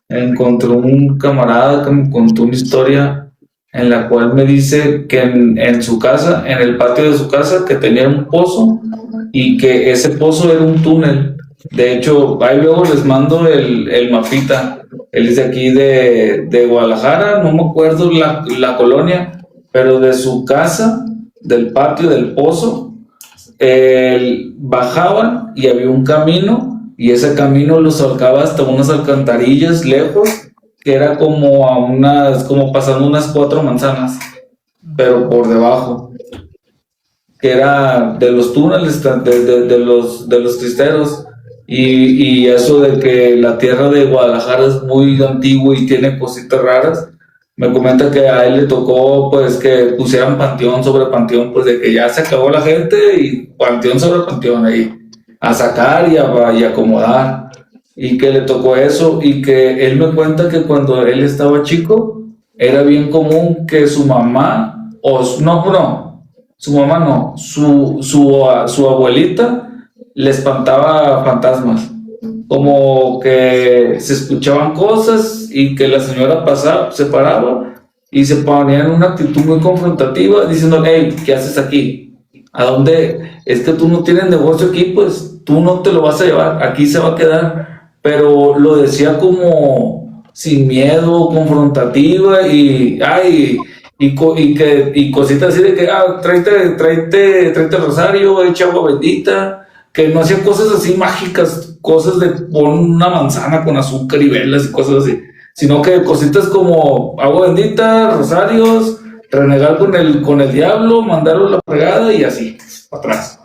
encontré un camarada que me contó una historia en la cual me dice que en su casa, en el patio de su casa, que tenía un pozo y que ese pozo era un túnel. De hecho, ahí luego les mando el mapita. Él es de aquí de Guadalajara, no me acuerdo la colonia, pero de su casa, del patio del pozo, bajaban y había un camino y ese camino los sacaba hasta unas alcantarillas lejos, que era como pasando unas 4 manzanas, pero por debajo, que era de los túneles de los cristeros. Y eso de que la tierra de Guadalajara es muy antigua y tiene cositas raras, me comenta que a él le tocó pues que pusieran panteón sobre panteón, pues de que ya se acabó la gente y panteón sobre panteón ahí, a sacar y acomodar, y que le tocó eso, y que él me cuenta que cuando él estaba chico era bien común que su mamá, su mamá no, su abuelita le espantaba fantasmas, como que se escuchaban cosas y que la señora pasaba, se paraba y se ponía en una actitud muy confrontativa diciendo, hey, ¿qué haces aquí? ¿A dónde? Es que tú no tienes negocio aquí, pues tú no te lo vas a llevar, aquí se va a quedar. Pero lo decía como sin miedo, confrontativa y cositas así de que, tráete rosario, echa agua bendita, que no hacían cosas así mágicas, cosas de pon una manzana con azúcar y velas y cosas así, sino que cositas como agua bendita, rosarios, renegar con el diablo, mandarlo a la fregada y así, para atrás.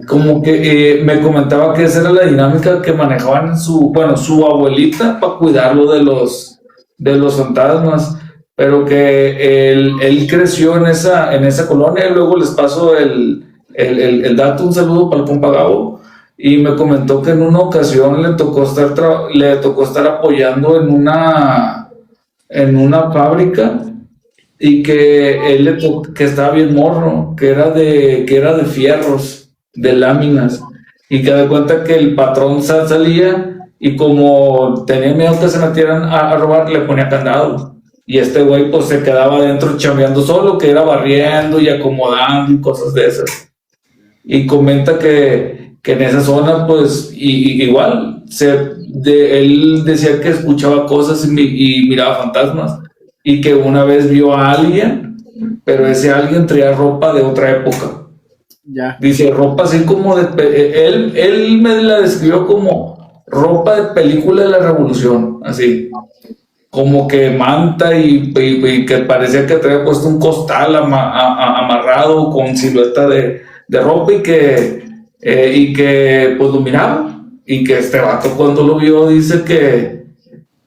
Como que me comentaba que esa era la dinámica que manejaban su abuelita para cuidarlo de los fantasmas, pero que él creció en esa colonia, y luego les paso el dato, un saludo para el compa Gabo, y me comentó que en una ocasión le tocó estar apoyando en una fábrica, y que que estaba bien morro, que era de fierros, de láminas, y que de cuenta que el patrón salía y como tenía miedo que se metieran a robar, le ponía candado, y este güey pues se quedaba adentro chambeando solo, que era barriendo y acomodando y cosas de esas. Y comenta que en esa zona pues igual él decía que escuchaba cosas y miraba fantasmas, y que una vez vio a alguien, pero ese alguien traía ropa de otra época. Ya. Dice ropa así como él me la describió como ropa de película de la Revolución, así como que manta y que parecía que traía puesto un costal amarrado con silueta de ropa, y que pues lo miraba, y que este vato cuando lo vio dice que,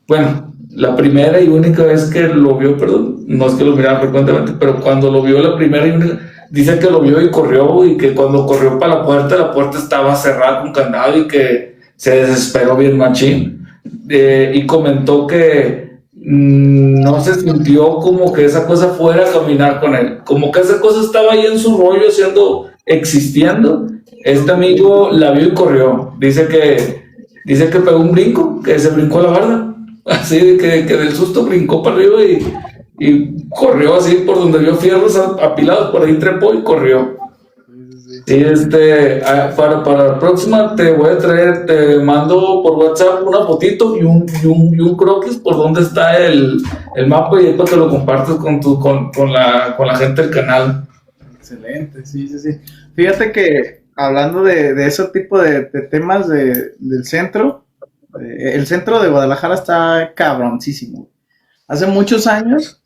bueno, la primera y única vez que lo vio, perdón, no es que lo miraba frecuentemente, pero cuando lo vio la primera y única, dice que lo vio y corrió, y que cuando corrió para la puerta estaba cerrada con candado, y que se desesperó bien machín. Y comentó que no se sintió como que esa cosa fuera a caminar con él, como que esa cosa estaba ahí en su rollo existiendo. Este amigo la vio y corrió. Dice que pegó un brinco, que se brincó la barda, así de que del susto brincó para arriba y corrió así por donde vio fierros apilados, por ahí trepó y corrió. Sí, para la próxima te voy a traer, te mando por WhatsApp una fotito y un croquis por donde está el mapa, y ahí para que lo compartas con la gente del canal. Excelente, sí. Fíjate que hablando de ese tipo de temas del centro, el centro de Guadalajara está cabroncísimo. Hace muchos años,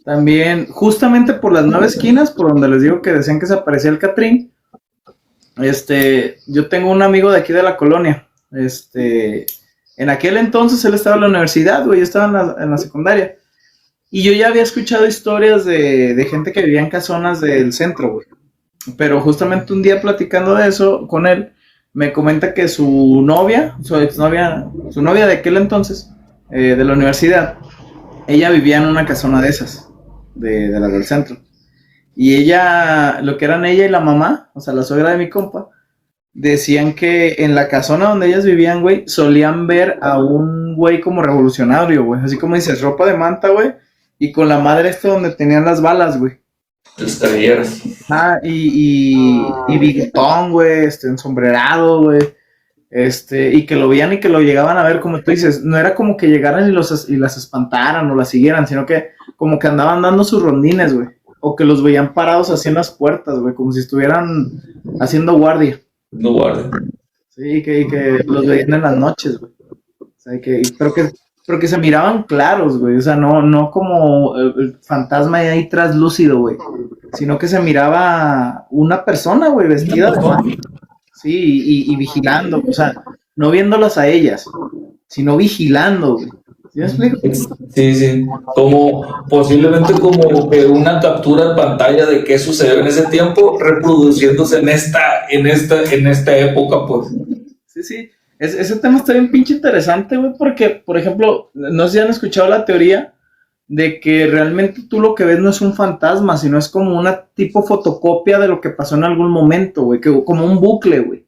también, justamente por las 9 esquinas, por donde les digo que decían que se aparecía el Catrín, yo tengo un amigo de aquí de la colonia. En aquel entonces él estaba en la universidad, güey, yo estaba en la secundaria. Y yo ya había escuchado historias de gente que vivía en casonas del centro, güey. Pero justamente un día platicando de eso con él, me comenta que su novia de aquel entonces, de la universidad, ella vivía en una casona de esas, de las del centro. Y ella, lo que eran ella y la mamá, o sea, la suegra de mi compa, decían que en la casona donde ellas vivían, güey, solían ver a un güey como revolucionario, güey. Así como dices, ropa de manta, güey, y con la madre donde tenían las balas, güey. Las cabelleras. Y bigotón, güey, ensombrerado, güey. Y que lo veían y que lo llegaban a ver, como tú dices, no era como que llegaran y las espantaran o las siguieran, sino que como que andaban dando sus rondines, güey. O que los veían parados así en las puertas, güey, como si estuvieran haciendo guardia. No guardia. Sí, que los veían en las noches, güey. O sea, pero que se miraban claros, güey. O sea, no como el fantasma ahí traslúcido, güey. Sino que se miraba una persona, güey, vestida de mal. Sí, y vigilando. O sea, no viéndolas a ellas, sino vigilando, güey. ¿Sí me explico? Sí, sí. Como posiblemente como que una captura de pantalla de qué sucedió en ese tiempo, reproduciéndose en esta época, pues. Sí, sí. Ese tema está bien pinche interesante, güey, porque, por ejemplo, no sé si han escuchado la teoría de que realmente tú lo que ves no es un fantasma, sino es como una tipo fotocopia de lo que pasó en algún momento, güey, que, como un bucle, güey.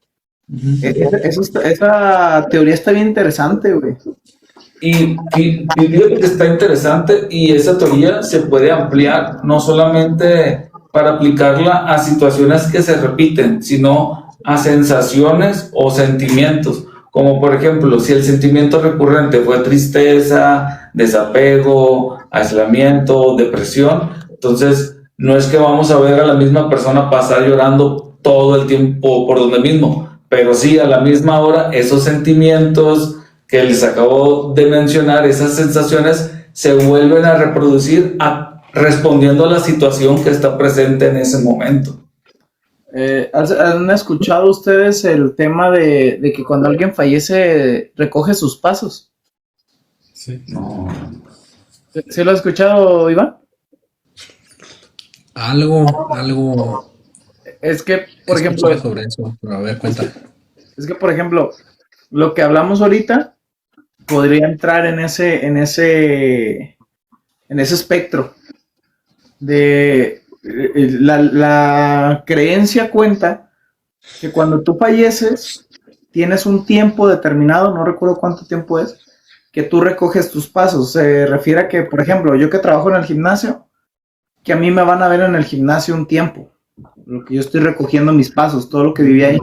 Esa teoría está bien interesante, güey. Y fíjate que está interesante y esa teoría se puede ampliar no solamente para aplicarla a situaciones que se repiten, sino a sensaciones o sentimientos. Como por ejemplo, si el sentimiento recurrente fue tristeza, desapego, aislamiento, depresión, entonces no es que vamos a ver a la misma persona pasar llorando todo el tiempo por donde mismo, pero sí a la misma hora esos sentimientos que les acabo de mencionar, esas sensaciones se vuelven a reproducir respondiendo a la situación que está presente en ese momento. ¿Han escuchado ustedes el tema de que cuando alguien fallece recoge sus pasos? Sí. No. ¿Sí lo has escuchado, Iván? Algo Es que, he por ejemplo, escuchado sobre eso, pero a ver, cuenta. es que, por ejemplo, lo que hablamos ahorita podría entrar en ese espectro de la creencia cuenta que cuando tú falleces tienes un tiempo determinado, no recuerdo cuánto tiempo es, que tú recoges tus pasos. Se refiere a que, por ejemplo, yo que trabajo en el gimnasio, que a mí me van a ver en el gimnasio un tiempo, lo que yo estoy recogiendo mis pasos, todo lo que viví ahí,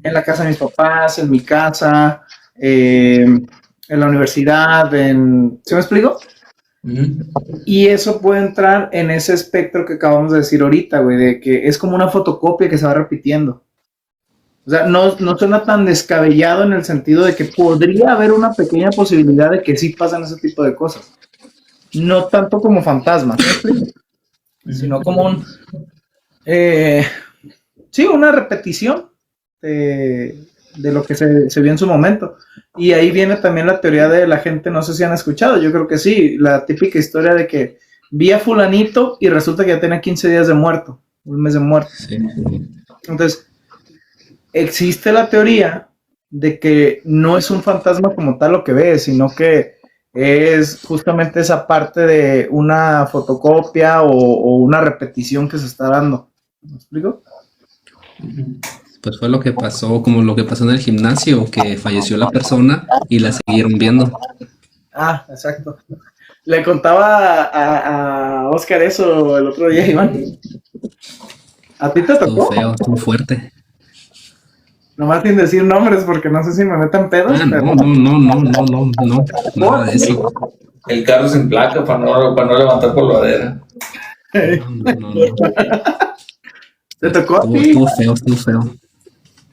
en la casa de mis papás, en mi casa, en la universidad, ¿sí me explico? Y eso puede entrar en ese espectro que acabamos de decir ahorita, güey, de que es como una fotocopia que se va repitiendo. O sea, no suena tan descabellado en el sentido de que podría haber una pequeña posibilidad de que sí pasan ese tipo de cosas. No tanto como fantasmas, ¿sí? Sino como sí, una repetición de lo que se vio en su momento. Y ahí viene también la teoría de la gente, no sé si han escuchado, yo creo que sí, la típica historia de que vi a fulanito y resulta que ya tenía 15 días de muerto, un mes de muerto. Sí. Entonces, existe la teoría de que no es un fantasma como tal lo que ves, sino que es justamente esa parte de una fotocopia o una repetición que se está dando. ¿Me explico? Pues fue lo que pasó, como lo que pasó en el gimnasio, que falleció la persona y la siguieron viendo. Ah, exacto. Le contaba a Oscar eso el otro día, Iván. ¿A ti te Estuvo tocó? feo, estuvo fuerte. Nomás sin decir nombres porque no sé si me metan pedos, Ah, pero... no, nada de eso. El carro sin placa para no levantar polvadera. No. ¿Te tocó a ti? Estuvo feo.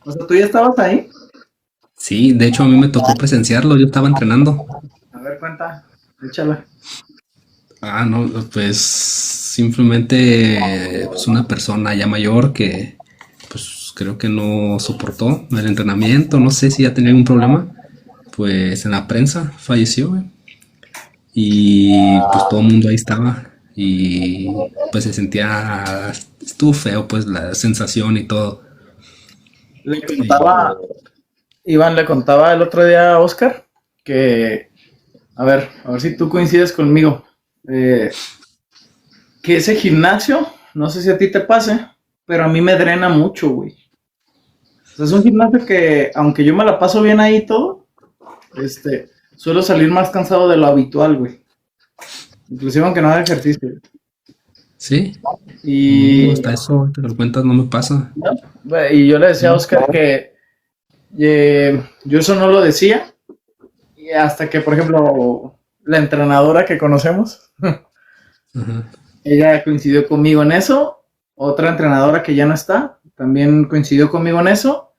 O sea, ¿tú ya estabas ahí? Sí, de hecho a mí me tocó presenciarlo, yo estaba entrenando. A ver, cuenta, échala. Ah, no, pues simplemente pues una persona ya mayor que pues creo que no soportó el entrenamiento, no sé si ya tenía algún problema, pues en la prensa falleció, güey. Y pues todo el mundo ahí estaba y pues se sentía, estuvo feo pues la sensación y todo. Le contaba, Iván, le contaba el otro día a Oscar que, a ver si tú coincides conmigo, que ese gimnasio, no sé si a ti te pase, pero a mí me drena mucho, güey. O sea, es un gimnasio que, aunque yo me la paso bien ahí y todo, suelo salir más cansado de lo habitual, güey. Inclusive aunque no haga ejercicio. ¿Sí? Y, Hasta eso, te lo cuentas, no me pasa. y yo le decía a Oscar que yo eso no lo decía, y hasta que, por ejemplo, la entrenadora que conocemos, Ajá. ella coincidió conmigo en eso, otra entrenadora que ya no está, también coincidió conmigo en eso,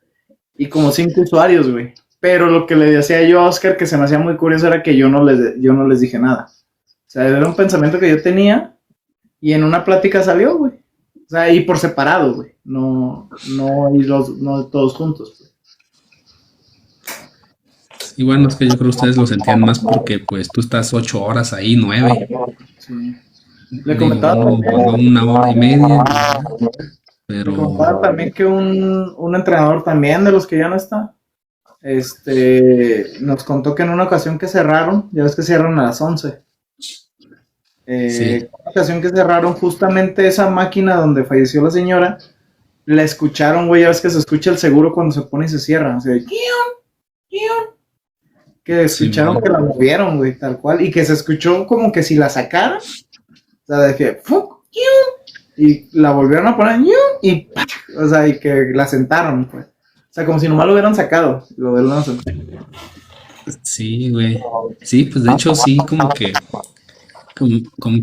y como 5 usuarios, güey. Pero lo que le decía yo a Oscar que se me hacía muy curioso era que yo no les dije nada. O sea, era un pensamiento que yo tenía y en una plática salió, güey. O sea, y por separado, güey. No todos juntos, pues. Y bueno, es que yo creo que ustedes lo sentían más porque pues tú estás 8 horas ahí, 9. Sí. Le Digo, comentaba uno también, cuando 1 hora y media, le pero comentaba también que un entrenador también de los que ya no está, nos contó que en una ocasión que cerraron, ya ves que cierran a las 11, sí, una ocasión que cerraron justamente esa máquina donde falleció la señora, la escucharon, güey, ya ves que se escucha el seguro cuando se pone y se cierra, o sea, que escucharon Simón. que la movieron, güey, tal cual, y que se escuchó como que si la sacaran, o sea, de que, ¡fuc! Y la volvieron a poner, y, ¡pac! O sea, y que la sentaron, pues. O sea, como si nomás lo hubieran sacado, lo hubieran sentado. Sí, güey. Sí, pues de hecho sí, como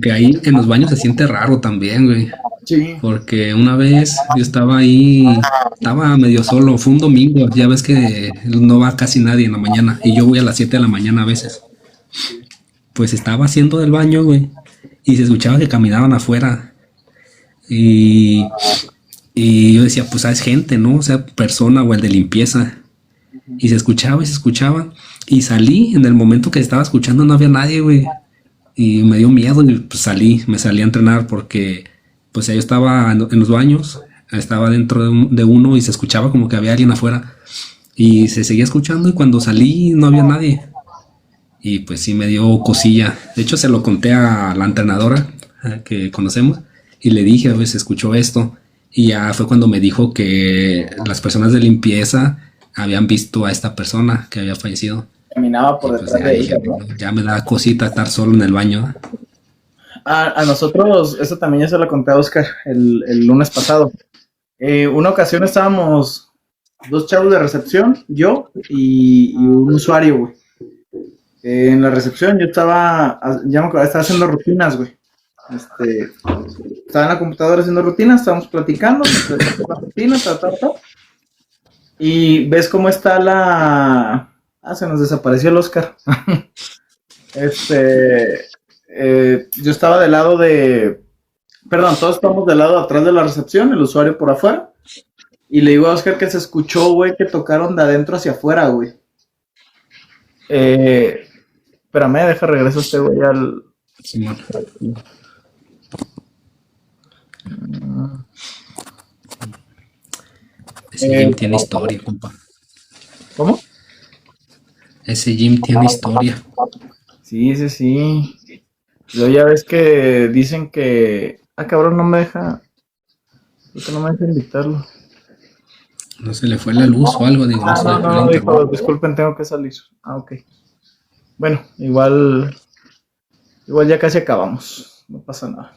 que ahí en los baños se siente raro también, güey. Sí, Porque una vez yo estaba ahí, estaba medio solo, fue un domingo, ya ves que no va casi nadie en la mañana y yo voy a las 7 de la mañana a veces. Pues estaba haciendo del baño, güey, y se escuchaba que caminaban afuera y, y yo decía, pues es gente, ¿no? O sea, persona o el de limpieza. Y se escuchaba y se escuchaba y salí en el momento que estaba escuchando no había nadie, güey. Y me dio miedo y pues me salí a entrenar porque pues yo estaba en los baños, estaba dentro de uno y se escuchaba como que había alguien afuera y se seguía escuchando y cuando salí no había nadie y pues sí me dio cosilla. De hecho se lo conté a la entrenadora que conocemos y le dije, a ver, se escuchó esto y ya fue cuando me dijo que las personas de limpieza habían visto a esta persona que había fallecido. caminaba Y por pues detrás ya de dije, ella, no, ¿no? ya me da cosita estar solo en el baño. A nosotros, eso también ya se lo conté a Oscar el lunes pasado. Una ocasión estábamos dos chavos de recepción, yo y un usuario, güey. En la recepción yo estaba, ya me acuerdo, estaba haciendo rutinas, güey. Estaba en la computadora haciendo rutinas, estábamos platicando, la rutina, y ves cómo está la... Ah, se nos desapareció el Oscar. Yo estaba del lado de... Perdón, todos estamos del lado de atrás de la recepción, el usuario por afuera. Y le digo a Oscar que se escuchó, güey, que tocaron de adentro hacia afuera, güey. Eh, Espérame, deja regreso este güey al... Simón. Ese Eh, gym tiene historia, compa. ¿Cómo? Ese gym tiene historia. Sí, sí, sí. Yo ya ves que dicen que... Ah, cabrón, no me deja... Creo que no me deja invitarlo. No se le fue la luz o algo, digo, no Ah, se no, le fue la no, internet. dijo, disculpen, tengo que salir. Ah, ok. Bueno, igual ya casi acabamos. No pasa nada.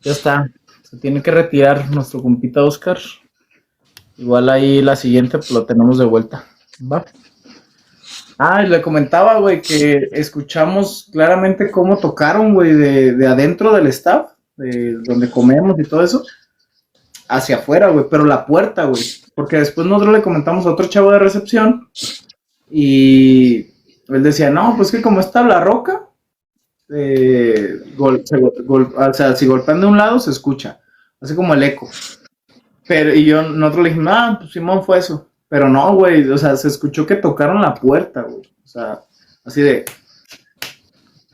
Ya está. Se tiene que retirar nuestro compita Oscar. Igual ahí la siguiente pues, lo tenemos de vuelta. ¿Va? Ah, y le comentaba, güey, que escuchamos claramente cómo tocaron, güey, de adentro del staff, de donde comemos y todo eso, hacia afuera, güey, pero la puerta, güey. Porque después nosotros le comentamos a otro chavo de recepción y él decía, no, pues que como está la roca, o sea, si golpean de un lado se escucha, así como el eco. Pero, nosotros le dijimos, ah, pues Simón fue eso. Pero no, güey, o sea, se escuchó que tocaron la puerta, güey. O sea, así de.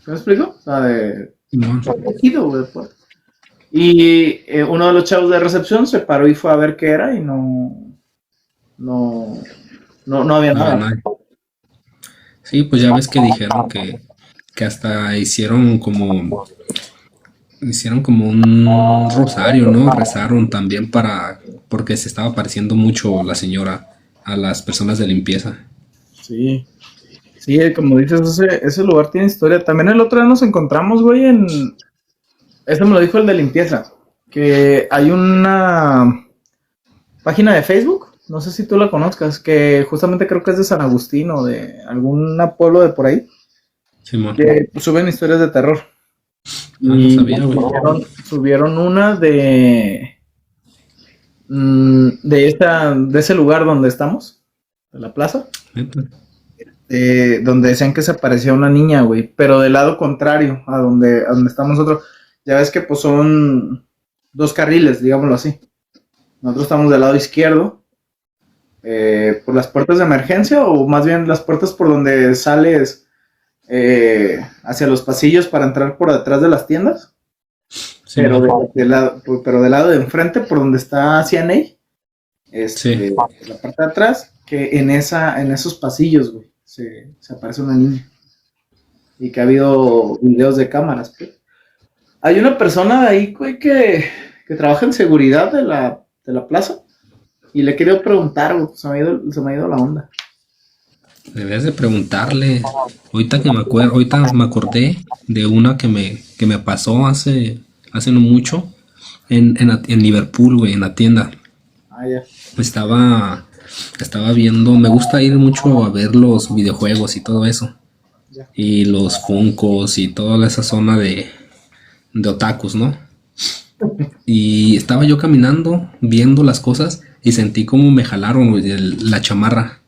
¿Me explico? O sea, de. Simón. Tejido, güey, puerta. Y uno de los chavos de recepción se paró y fue a ver qué era y no, no había No había nada. nadie. Sí, pues ya ves que dijeron que hasta hicieron como un rosario, ¿no? Rezaron también porque se estaba pareciendo mucho la señora a las personas de limpieza. Sí. Sí, como dices, ese lugar tiene historia. También el otro día nos encontramos, güey, en. Eso me lo dijo el de limpieza. Que hay una página de Facebook, no sé si tú la conozcas, que justamente creo que es de San Agustín o de algún pueblo de por ahí, Simón. que suben historias de terror. Ah, no Y sabía, güey. subieron una de ese lugar donde estamos, de la plaza, Neta. donde decían que se aparecía una niña, güey, pero del lado contrario a donde estamos nosotros. Ya ves que pues son dos carriles, digámoslo así. Nosotros estamos del lado izquierdo por las puertas de emergencia o más bien las puertas por donde sales hacia los pasillos para entrar por detrás de las tiendas, Sí, pero pero del lado de enfrente, por donde está CNA, sí. la parte de atrás, que en esos pasillos, güey, se aparece una niña. Y que ha habido videos de cámaras, pues. Hay una persona de ahí, güey, que trabaja en seguridad de la plaza. Y le he querido preguntar, güey, se me ha ido la onda. Deberías de preguntarle. Ahorita me acordé de una que me pasó hace no mucho en Liverpool, güey, en la tienda. Ah, ya. Estaba viendo, me gusta ir mucho a ver los videojuegos y todo eso. Ya. Y los Funkos y toda esa zona de otakus, ¿no? Y estaba yo caminando, viendo las cosas y sentí como me jalaron, güey, la chamarra.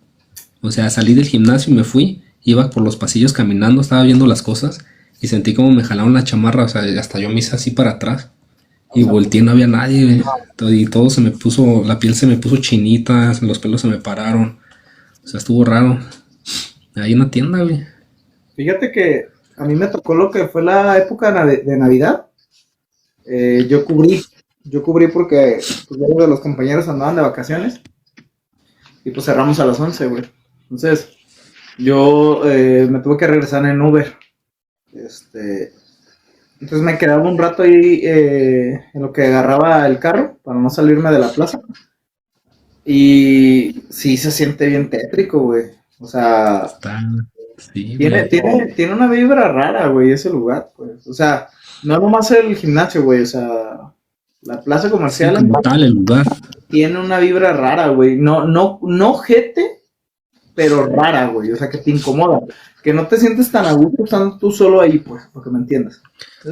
O sea, salí del gimnasio y me fui, iba por los pasillos caminando, estaba viendo las cosas y sentí como me jalaron la chamarra, o sea, hasta yo me hice así para atrás y volteé, no había nadie, güey. Y todo se me puso, la piel se me puso chinita, los pelos se me pararon, o sea, estuvo raro. Ahí en la tienda, güey. Fíjate que a mí me tocó lo que fue la época de Navidad. Yo cubrí porque pues, varios de los compañeros andaban de vacaciones y pues cerramos a las 11, güey. Entonces, yo me tuve que regresar en Uber. Entonces me quedaba un rato ahí en lo que agarraba el carro para no salirme de la plaza. Y sí se siente bien tétrico, güey. O sea, Está, sí, güey. tiene una vibra rara, güey, ese lugar, pues. O sea, no nomás el gimnasio, güey. O sea, la plaza Sí, comercial como tal el lugar. tiene una vibra rara, güey. No jete, pero rara, güey. O sea, que te incomoda. Que no te sientes tan a gusto estando tú solo ahí, pues, para que me entiendas.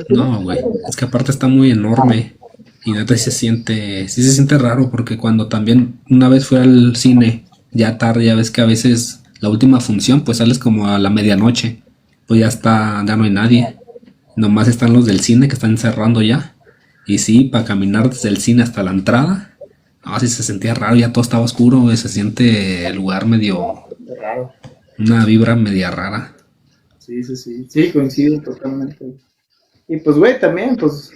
No, güey, es que aparte está muy enorme y neta sí se siente raro porque cuando también una vez fui al cine, ya tarde, ya ves que a veces la última función pues sales como a la medianoche, pues ya no hay nadie, nomás están los del cine que están cerrando ya y sí, para caminar desde el cine hasta la entrada, no, sí se sentía raro, ya todo estaba oscuro, güey, se siente el lugar medio, Raro. una vibra media rara. Sí, sí, sí. Sí, coincido totalmente. Y pues, güey, también, pues,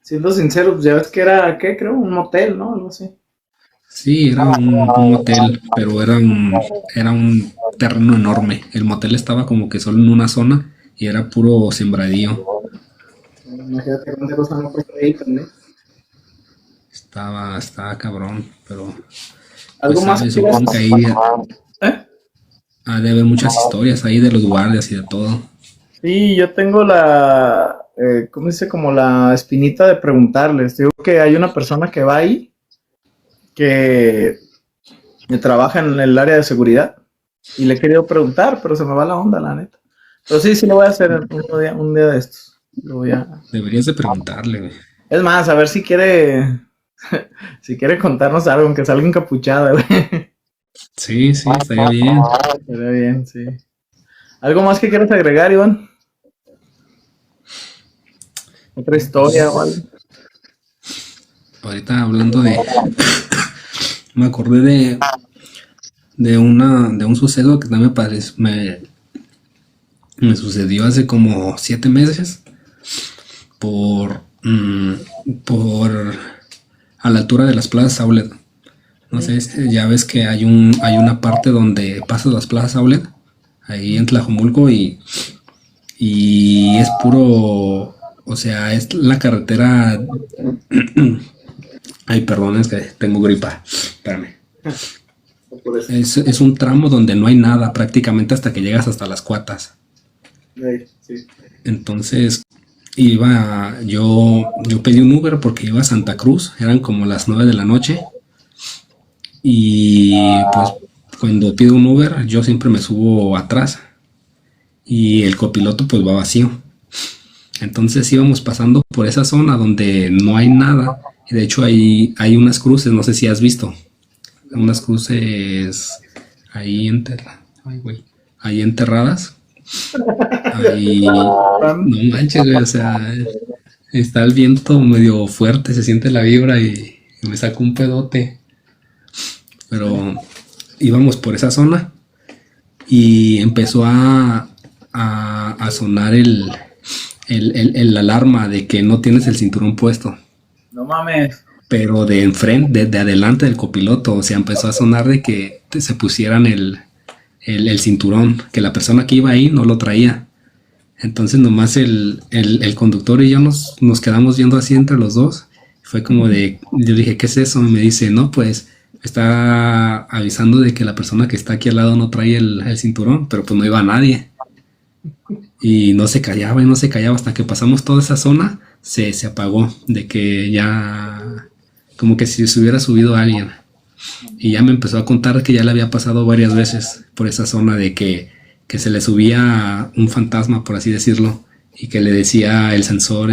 siendo sincero, pues ya ves que era, ¿qué? Creo, un motel, ¿no? Algo así. Sí, era un hotel, pero era un terreno enorme. El motel estaba como que solo en una zona y era puro sembradío. Imagínate cuánta cosa no por ahí también. Estaba cabrón, pero pues Algo más que sabes, quieras. supongo que ahí ¿Eh? ha de haber muchas historias ahí de los guardias y de todo. Sí, yo tengo ¿cómo dice? Como la espinita de preguntarles. Digo que hay una persona que va ahí, que trabaja en el área de seguridad, y le he querido preguntar, pero se me va la onda, la neta. Pero sí, sí lo voy a hacer un día de estos. Lo voy a... Deberías de preguntarle, güey. Es más, a ver si quiere, si quiere contarnos algo, aunque salga encapuchada, güey. Sí, sí, estaría bien. Estaría bien, sí. ¿Algo más que quieras agregar, Iván? ¿Otra historia o algo? Ahorita hablando me acordé de un suceso que también me sucedió hace como 7 meses por a la altura de las plazas Outlet. No sé, ya ves que hay una parte donde pasas las plazas Outlet, ahí en Tlajomulco y es puro, o sea, es la carretera. Ay, perdón, es que tengo gripa. Espérame. Por eso. Es un tramo donde no hay nada prácticamente hasta que llegas hasta las Cuatas. Sí. Entonces yo pedí un Uber porque iba a Santa Cruz, eran como las 9 de la noche y pues cuando pido un Uber yo siempre me subo atrás y el copiloto pues va vacío. Entonces íbamos pasando por esa zona donde no hay nada y de hecho hay unas cruces, no sé si has visto, unas cruces ahí enterradas. Ahí, no manches, güey, o sea, está el viento medio fuerte, se siente la vibra y me sacó un pedote. Pero íbamos por esa zona y empezó a sonar el alarma de que no tienes el cinturón puesto. No mames. Pero de enfrente, de adelante del copiloto, o sea, empezó a sonar de que se pusieran el cinturón, que la persona que iba ahí no lo traía. Entonces nomás el conductor y yo nos quedamos viendo así entre los dos. Fue como de, yo dije, ¿qué es eso? Y me dice, no, pues está avisando de que la persona que está aquí al lado no trae el cinturón, pero pues no iba nadie. Y no se callaba y no se callaba hasta que pasamos toda esa zona, se apagó, de que ya, como que si se hubiera subido alguien. Y ya me empezó a contar que ya le había pasado varias veces por esa zona de que se le subía un fantasma, por así decirlo, y que le decía el sensor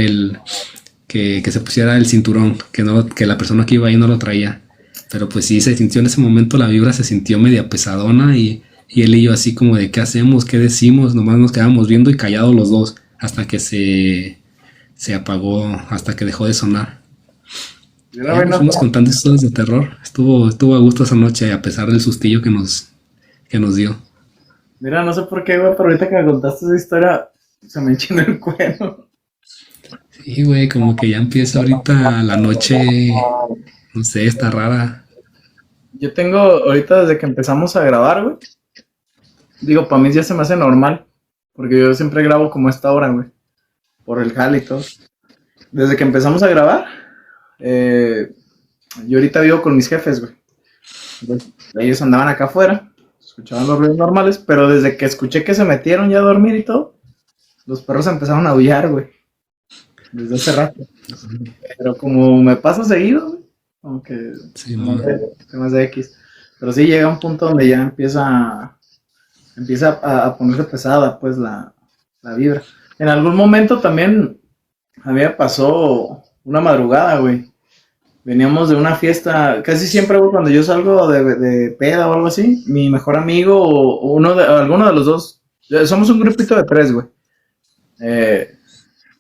que se pusiera el cinturón, que la persona que iba ahí no lo traía. Pero pues sí, se sintió en ese momento, la vibra se sintió media pesadona y él y yo así como de ¿qué hacemos? ¿Qué decimos? Nomás nos quedábamos viendo y callados los dos hasta que se apagó, hasta que dejó de sonar. Ya nos fuimos contando historias de terror. Estuvo a gusto esa noche a pesar del sustillo que nos dio. Mira, no sé por qué, güey, pero ahorita que me contaste esa historia, se me enchinó el cuero. Sí, güey, como que ya empieza ahorita la noche, no sé, está rara. Yo tengo, ahorita desde que empezamos a grabar, güey, digo, para mí ya se me hace normal, porque yo siempre grabo como a esta hora, güey, por el jale y todo. Desde que empezamos a grabar, yo ahorita vivo con mis jefes, güey. Entonces, ellos andaban acá afuera, escuchaban los ruidos normales, pero desde que escuché que se metieron ya a dormir y todo, los perros empezaron a aullar, güey. Desde hace rato. Pero como me pasa seguido, güey, como que Sí, se me hace X. Pero sí llega un punto donde ya empieza a ponerse pesada, pues, la vibra. En algún momento también a mí me pasó una madrugada, güey. Veníamos de una fiesta, casi siempre, güey, cuando yo salgo de peda o algo así, mi mejor amigo o alguno de los dos, somos un grupito de 3, güey.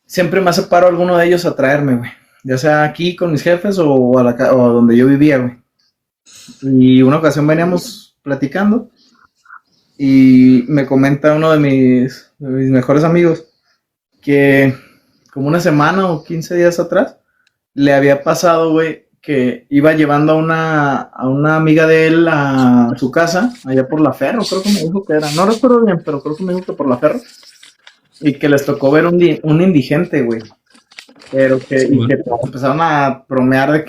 Siempre me hace paro alguno de ellos a traerme, güey. Ya sea aquí con mis jefes o a donde yo vivía, güey. Y una ocasión veníamos platicando y me comenta uno de mis mejores amigos que como una semana o 15 días atrás le había pasado, güey, que iba llevando a una amiga de él a su casa, allá por La Ferro, creo que me dijo que era. No recuerdo bien, pero creo que me dijo que por La Ferro. Y que les tocó ver un indigente, güey. Pero que empezaron a bromear de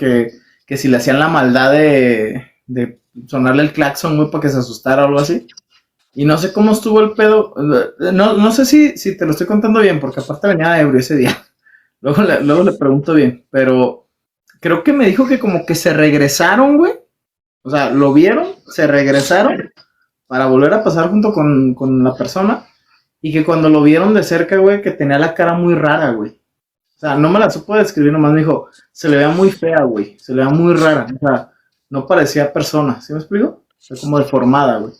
que si le hacían la maldad de sonarle el claxon, güey, para que se asustara o algo así. Y no sé cómo estuvo el pedo. No sé si te lo estoy contando bien, porque aparte venía ebrio ese día. Luego le pregunto bien. Pero creo que me dijo que como que se regresaron, güey. O sea, lo vieron, se regresaron para volver a pasar junto con la persona. Y que cuando lo vieron de cerca, güey, que tenía la cara muy rara, güey. O sea, no me la supo describir, nomás me dijo, se le veía muy fea, güey. Se le veía muy rara. O sea, no parecía persona. ¿Sí me explico? O sea, como deformada, güey.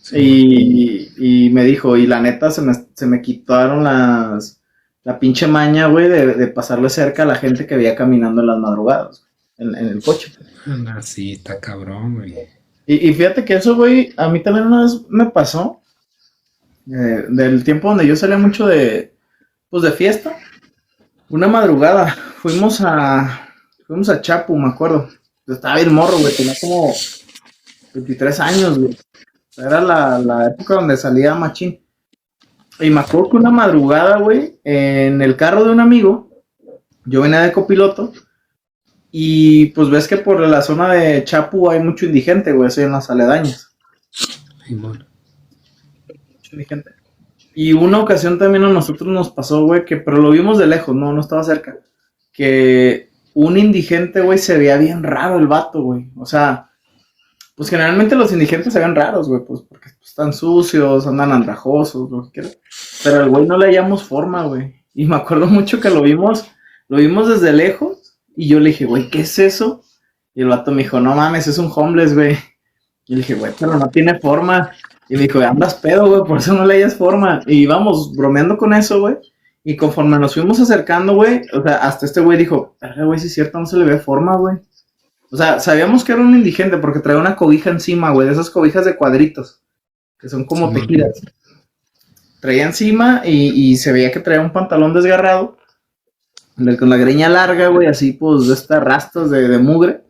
Sí. Y me dijo, y la neta se me quitaron la pinche maña, güey, de pasarle cerca a la gente que veía caminando en las madrugadas, güey, en el coche. Sí, está cabrón, güey. Y fíjate que eso, güey, a mí también una vez me pasó. Del tiempo donde yo salía mucho de fiesta, una madrugada fuimos a Chapu, me acuerdo. Yo estaba bien morro, güey, tenía como 23 años, güey. Era la época donde salía machín. Y me acuerdo que una madrugada, güey, en el carro de un amigo, yo venía de copiloto, y pues ves que por la zona de Chapu hay mucho indigente, güey, eso en las aledañas. Bueno. Indigente. Y una ocasión también a nosotros nos pasó, güey, pero lo vimos de lejos, no estaba cerca, que un indigente, güey, se veía bien raro el vato, güey. O sea, pues generalmente los indigentes se ven raros, güey, pues porque están sucios, andan andrajosos, lo que quieras. Pero al güey no le hallamos forma, güey. Y me acuerdo mucho que lo vimos desde lejos, y yo le dije, güey, ¿qué es eso? Y el vato me dijo, no mames, es un homeless, güey. Y le dije, güey, pero no tiene forma. Y me dijo, andas pedo, güey, por eso no le hayas forma. Y íbamos bromeando con eso, güey. Y conforme nos fuimos acercando, güey, o sea, hasta este güey dijo, güey, sí es cierto, no se le ve forma, güey. O sea, sabíamos que era un indigente porque traía una cobija encima, güey, de esas cobijas de cuadritos, que son como Sí, tejidas. Traía encima y se veía que traía un pantalón desgarrado, con la greña larga, güey, así pues de estas rastas de mugre.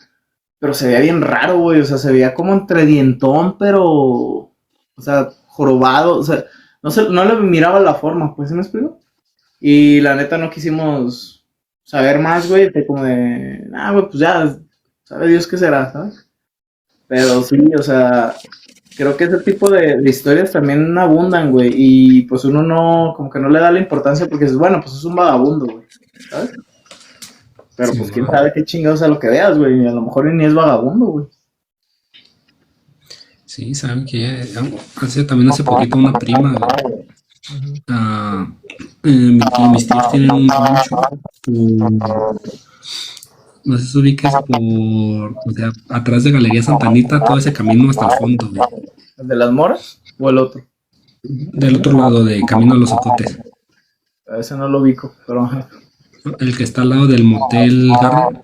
Pero se veía bien raro, güey. O sea, se veía como entre dientón, pero. O sea, jorobado. O sea, no sé, no le miraba la forma, pues, ¿sí me explico? Y la neta no quisimos saber más, güey. De como de. Ah, güey, pues ya. Sabe Dios qué será, ¿sabes? Pero sí, o sea. Creo que ese tipo de historias también abundan, güey. Y pues uno no. Como que no le da la importancia porque es bueno, pues es un vagabundo, güey. ¿Sabes? Pero sí, pues quién man. sabe qué chingados a lo que veas, güey. A lo mejor ni es vagabundo, güey. Sí, saben que hace poquito una prima, güey. Ujú. Ah, mis tíos tienen un rancho por, no sé si ubiques o sea, atrás de Galería Santanita, todo ese camino hasta el fondo, güey. ¿El de las moras o el otro? Del otro lado de Camino a los Ocotes. A ese no lo ubico, pero ajá. El que está al lado del motel Garden,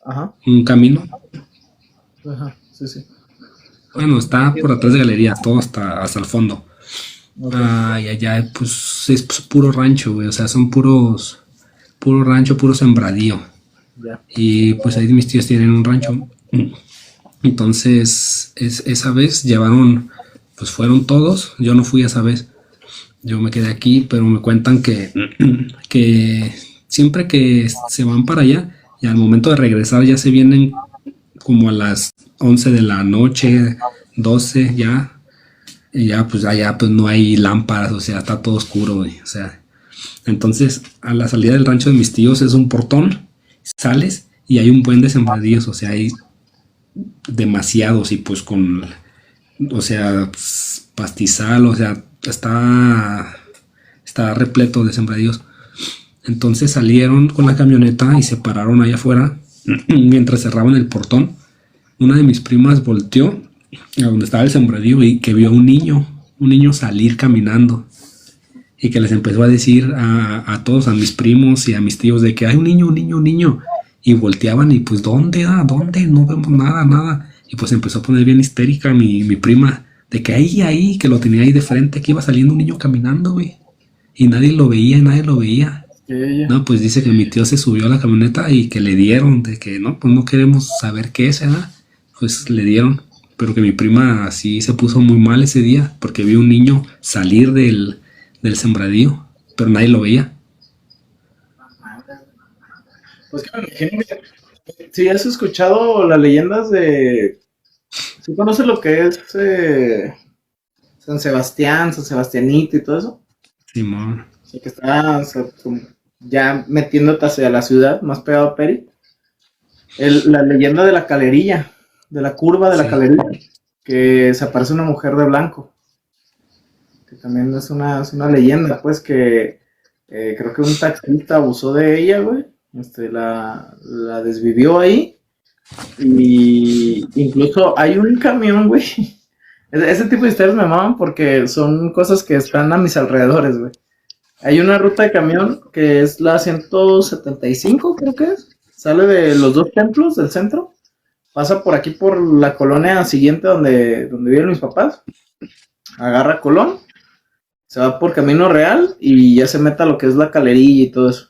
Ajá, un camino. ajá, sí, sí. Bueno, está por atrás de Galería, todo hasta el fondo. Ok, Ah, y allá, pues, es pues, puro rancho, güey. O sea, son puro rancho, puro sembradío. ya. Y pues ahí mis tíos tienen un rancho. Entonces, esa vez llevaron, pues fueron todos. Yo no fui esa vez. Yo me quedé aquí, pero me cuentan que siempre que se van para allá y al momento de regresar ya se vienen como a las 11 de la noche, 12 ya. Y ya, pues allá pues no hay lámparas, o sea, está todo oscuro, güey. O sea, entonces a la salida del rancho de mis tíos es un portón, sales y hay un buen de sembradíos, o sea, hay demasiados y pues con, o sea, pastizal, o sea, está repleto de sembradíos. Entonces salieron con la camioneta y se pararon allá afuera mientras cerraban el portón. Una de mis primas volteó a donde estaba el sembradío y que vio un niño salir caminando y que les empezó a decir a todos, a mis primos y a mis tíos de que hay un niño, un niño, un niño. Y volteaban y pues ¿dónde? ¿Dónde? No vemos nada, nada. Y pues empezó a poner bien histérica mi prima de que ahí, que lo tenía ahí de frente, que iba saliendo un niño caminando, güey. Y nadie lo veía, nadie lo veía. Sí, ella. No, pues dice que mi tío se subió a la camioneta y que le dieron, de que no, pues no queremos saber qué es, ¿verdad? Pues le dieron, pero que mi prima así se puso muy mal ese día porque vio un niño salir del sembradío, pero nadie lo veía. Pues que me imagino que. Sí, has escuchado las leyendas de. ¿Sí conoces lo que es San Sebastián, San Sebastianito y todo eso? Simón, Sí, que está, o sea, como ya metiéndote hacia la ciudad, más pegado a Peri. La leyenda de la calerilla, de la curva de la sí, calerilla, que se aparece una mujer de blanco, que también es una leyenda, pues que creo que un taxista abusó de ella, güey, la desvivió ahí, y incluso hay un camión, güey. Ese tipo de historias me maman porque son cosas que están a mis alrededores, güey. Hay una ruta de camión que es la 175, creo que es. Sale de los dos templos del centro. Pasa por aquí por la colonia siguiente donde viven mis papás. Agarra Colón. Se va por Camino Real y ya se mete a lo que es la Calerilla y todo eso.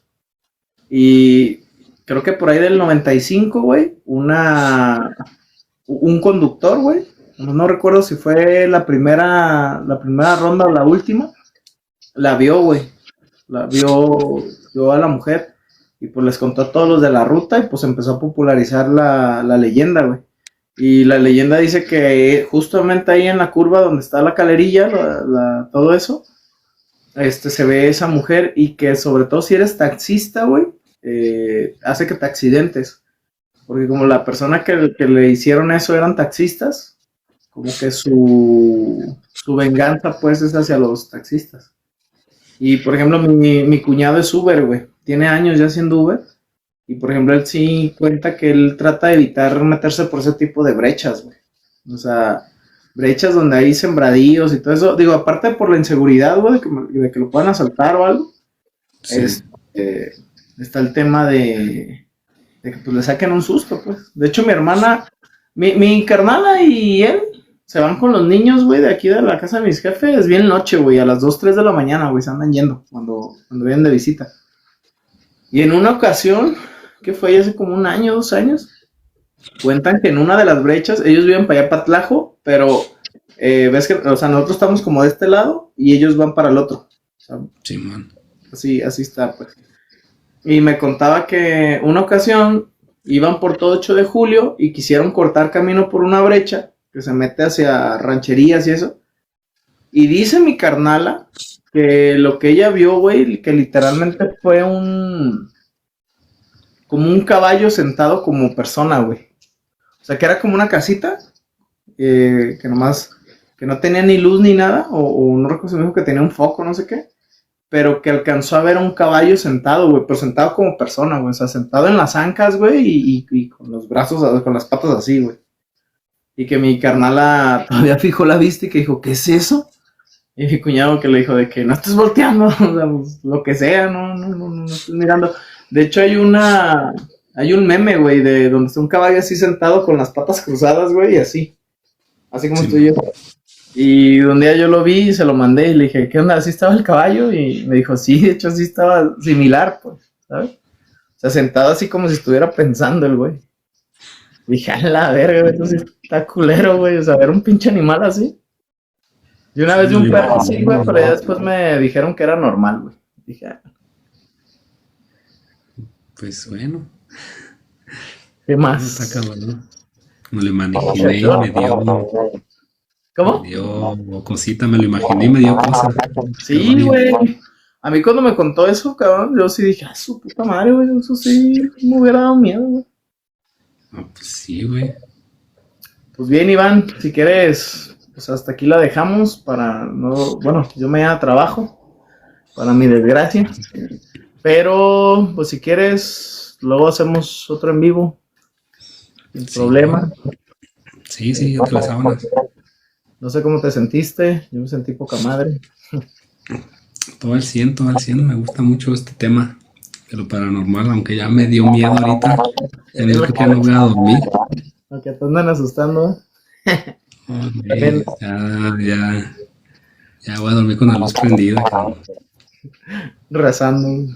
Y creo que por ahí del 95, güey, un conductor, güey. No recuerdo si fue la primera ronda o la última. La vio, güey. Vio a la mujer y pues les contó a todos los de la ruta y pues empezó a popularizar la leyenda, güey. Y la leyenda dice que justamente ahí en la curva donde está la calerilla, todo eso, se ve esa mujer y que sobre todo si eres taxista, güey, hace que te accidentes. Porque como la persona que le hicieron eso eran taxistas, como que su venganza pues es hacia los taxistas. Y por ejemplo, mi cuñado es Uber, güey. Tiene años ya siendo Uber. Y por ejemplo, él sí cuenta que él trata de evitar meterse por ese tipo de brechas, güey. O sea, brechas donde hay sembradíos y todo eso. Digo, aparte por la inseguridad, güey, de que lo puedan asaltar o algo. sí. Está el tema de que pues le saquen un susto, pues. De hecho, mi hermana, mi carnala y él se van con los niños, güey, de aquí de la casa de mis jefes, bien noche, güey, a las 2 3 de la mañana, güey, se andan yendo cuando vienen de visita. Y en una ocasión, que fue hace como un año, 2 años, cuentan que en una de las brechas, ellos viven para allá, para Tlajo, pero ves que, o sea, nosotros estamos como de este lado y ellos van para el otro. O sea, Sí, man. así está, pues. Y me contaba que una ocasión iban por todo 8 de julio y quisieron cortar camino por una brecha que se mete hacia rancherías y eso. Y dice mi carnala que lo que ella vio, güey, que literalmente fue como un caballo sentado como persona, güey. O sea, que era como una casita, que nomás, que no tenía ni luz ni nada, o no recuerdo si me dijo que tenía un foco, no sé qué, pero que alcanzó a ver a un caballo sentado, güey, pero sentado como persona, güey, o sea, sentado en las ancas, güey, y con los brazos, con las patas así, güey. Y que mi carnala todavía fijó la vista y que dijo, ¿qué es eso? Y mi cuñado que le dijo de que no estés volteando, o sea, pues, lo que sea, no estés mirando. De hecho, hay un meme, güey, de donde está un caballo así sentado con las patas cruzadas, güey, y así como Sí, estoy yo. Y un día yo lo vi y se lo mandé y le dije, ¿qué onda? ¿Así estaba el caballo? Y me dijo, sí, de hecho así estaba similar, pues, ¿sabes? O sea, sentado así como si estuviera pensando el güey. Dije, a la verga, güey, eso sí está culero, güey, o sea, ver un pinche animal así. Y una vez vi un perro así, güey, pero ya después me dijeron que era normal, güey. Dije, pues bueno, ¿qué no más? está cabrón, ¿no? Me lo imaginé y ¿Cómo? me dio cosita, me lo imaginé y me dio cosa. Sí, Perdón, güey. A mí cuando me contó eso, cabrón, yo sí dije, su puta madre, güey, eso sí me hubiera dado miedo, güey. no, pues sí, güey. Pues bien, Iván, si quieres, pues hasta aquí la dejamos para no, bueno, yo me a trabajo, para mi desgracia. Pero, pues si quieres, luego hacemos otro en vivo, sin Sí, problema. sí, entre las sábanas. No sé cómo te sentiste, yo me sentí poca madre. Todo al 100, me gusta mucho este tema de lo paranormal, aunque ya me dio miedo ahorita. Ya digo que no voy a dormir. Aunque te andan asustando, Oh, también ya voy a dormir con la luz prendida, cabrón. rezando.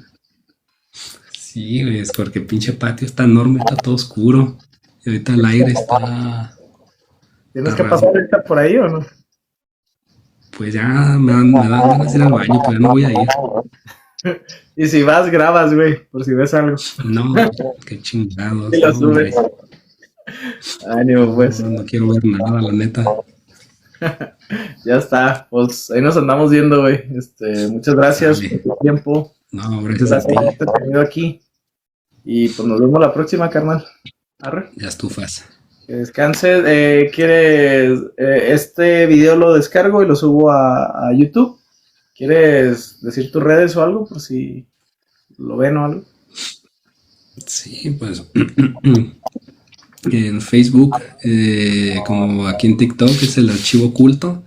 Sí, güey, es porque pinche patio está enorme, está todo oscuro. Y ahorita el aire está ¿Tienes que raro. pasar ahorita por ahí o no? Pues ya me dan ganas de ir al baño, pero ya no voy a ir. Y si vas, grabas, güey, por si ves algo. No, qué chingados. Y lo No, hombre. subes. Ánimo, pues. No quiero ver nada, la neta. Ya está. Pues ahí nos andamos viendo, güey. Muchas gracias Dale. por tu tiempo. No, gracias a Gracias ti. por haberte tenido aquí. Y pues nos vemos la próxima, carnal. Arre. Ya estufas. Que descanses. ¿Quieres? Este video lo descargo y lo subo a YouTube. ¿Quieres decir tus redes o algo? Por si lo ven o algo. Sí, pues en Facebook, como aquí en TikTok, es el archivo oculto.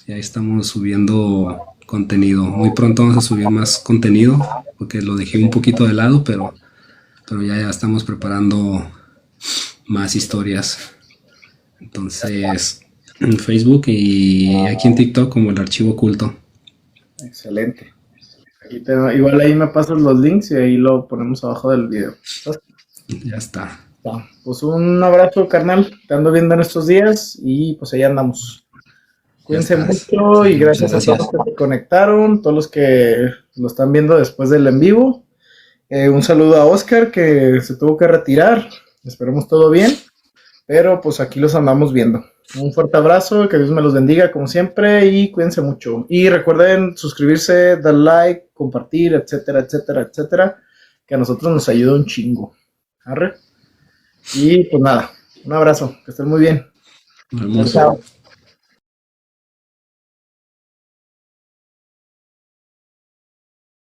Y ahí estamos subiendo contenido. Muy pronto vamos a subir más contenido, porque lo dejé un poquito de lado, pero ya estamos preparando más historias. Entonces, en Facebook y aquí en TikTok como el archivo oculto. Excelente. Igual ahí me pasas los links y ahí lo ponemos abajo del video. Ya está. Pues un abrazo, carnal. Te ando viendo en estos días y pues ahí andamos. Cuídense mucho y gracias a todos los que se conectaron, todos los que lo están viendo después del en vivo. Un saludo a Oscar que se tuvo que retirar. Esperemos todo bien. Pero pues aquí los andamos viendo. Un fuerte abrazo, que Dios me los bendiga como siempre y cuídense mucho. Y recuerden suscribirse, dar like, compartir, etcétera, etcétera, etcétera, que a nosotros nos ayuda un chingo. ¿Arre? Y pues nada, un abrazo, que estén muy bien. Nos vemos. Chao.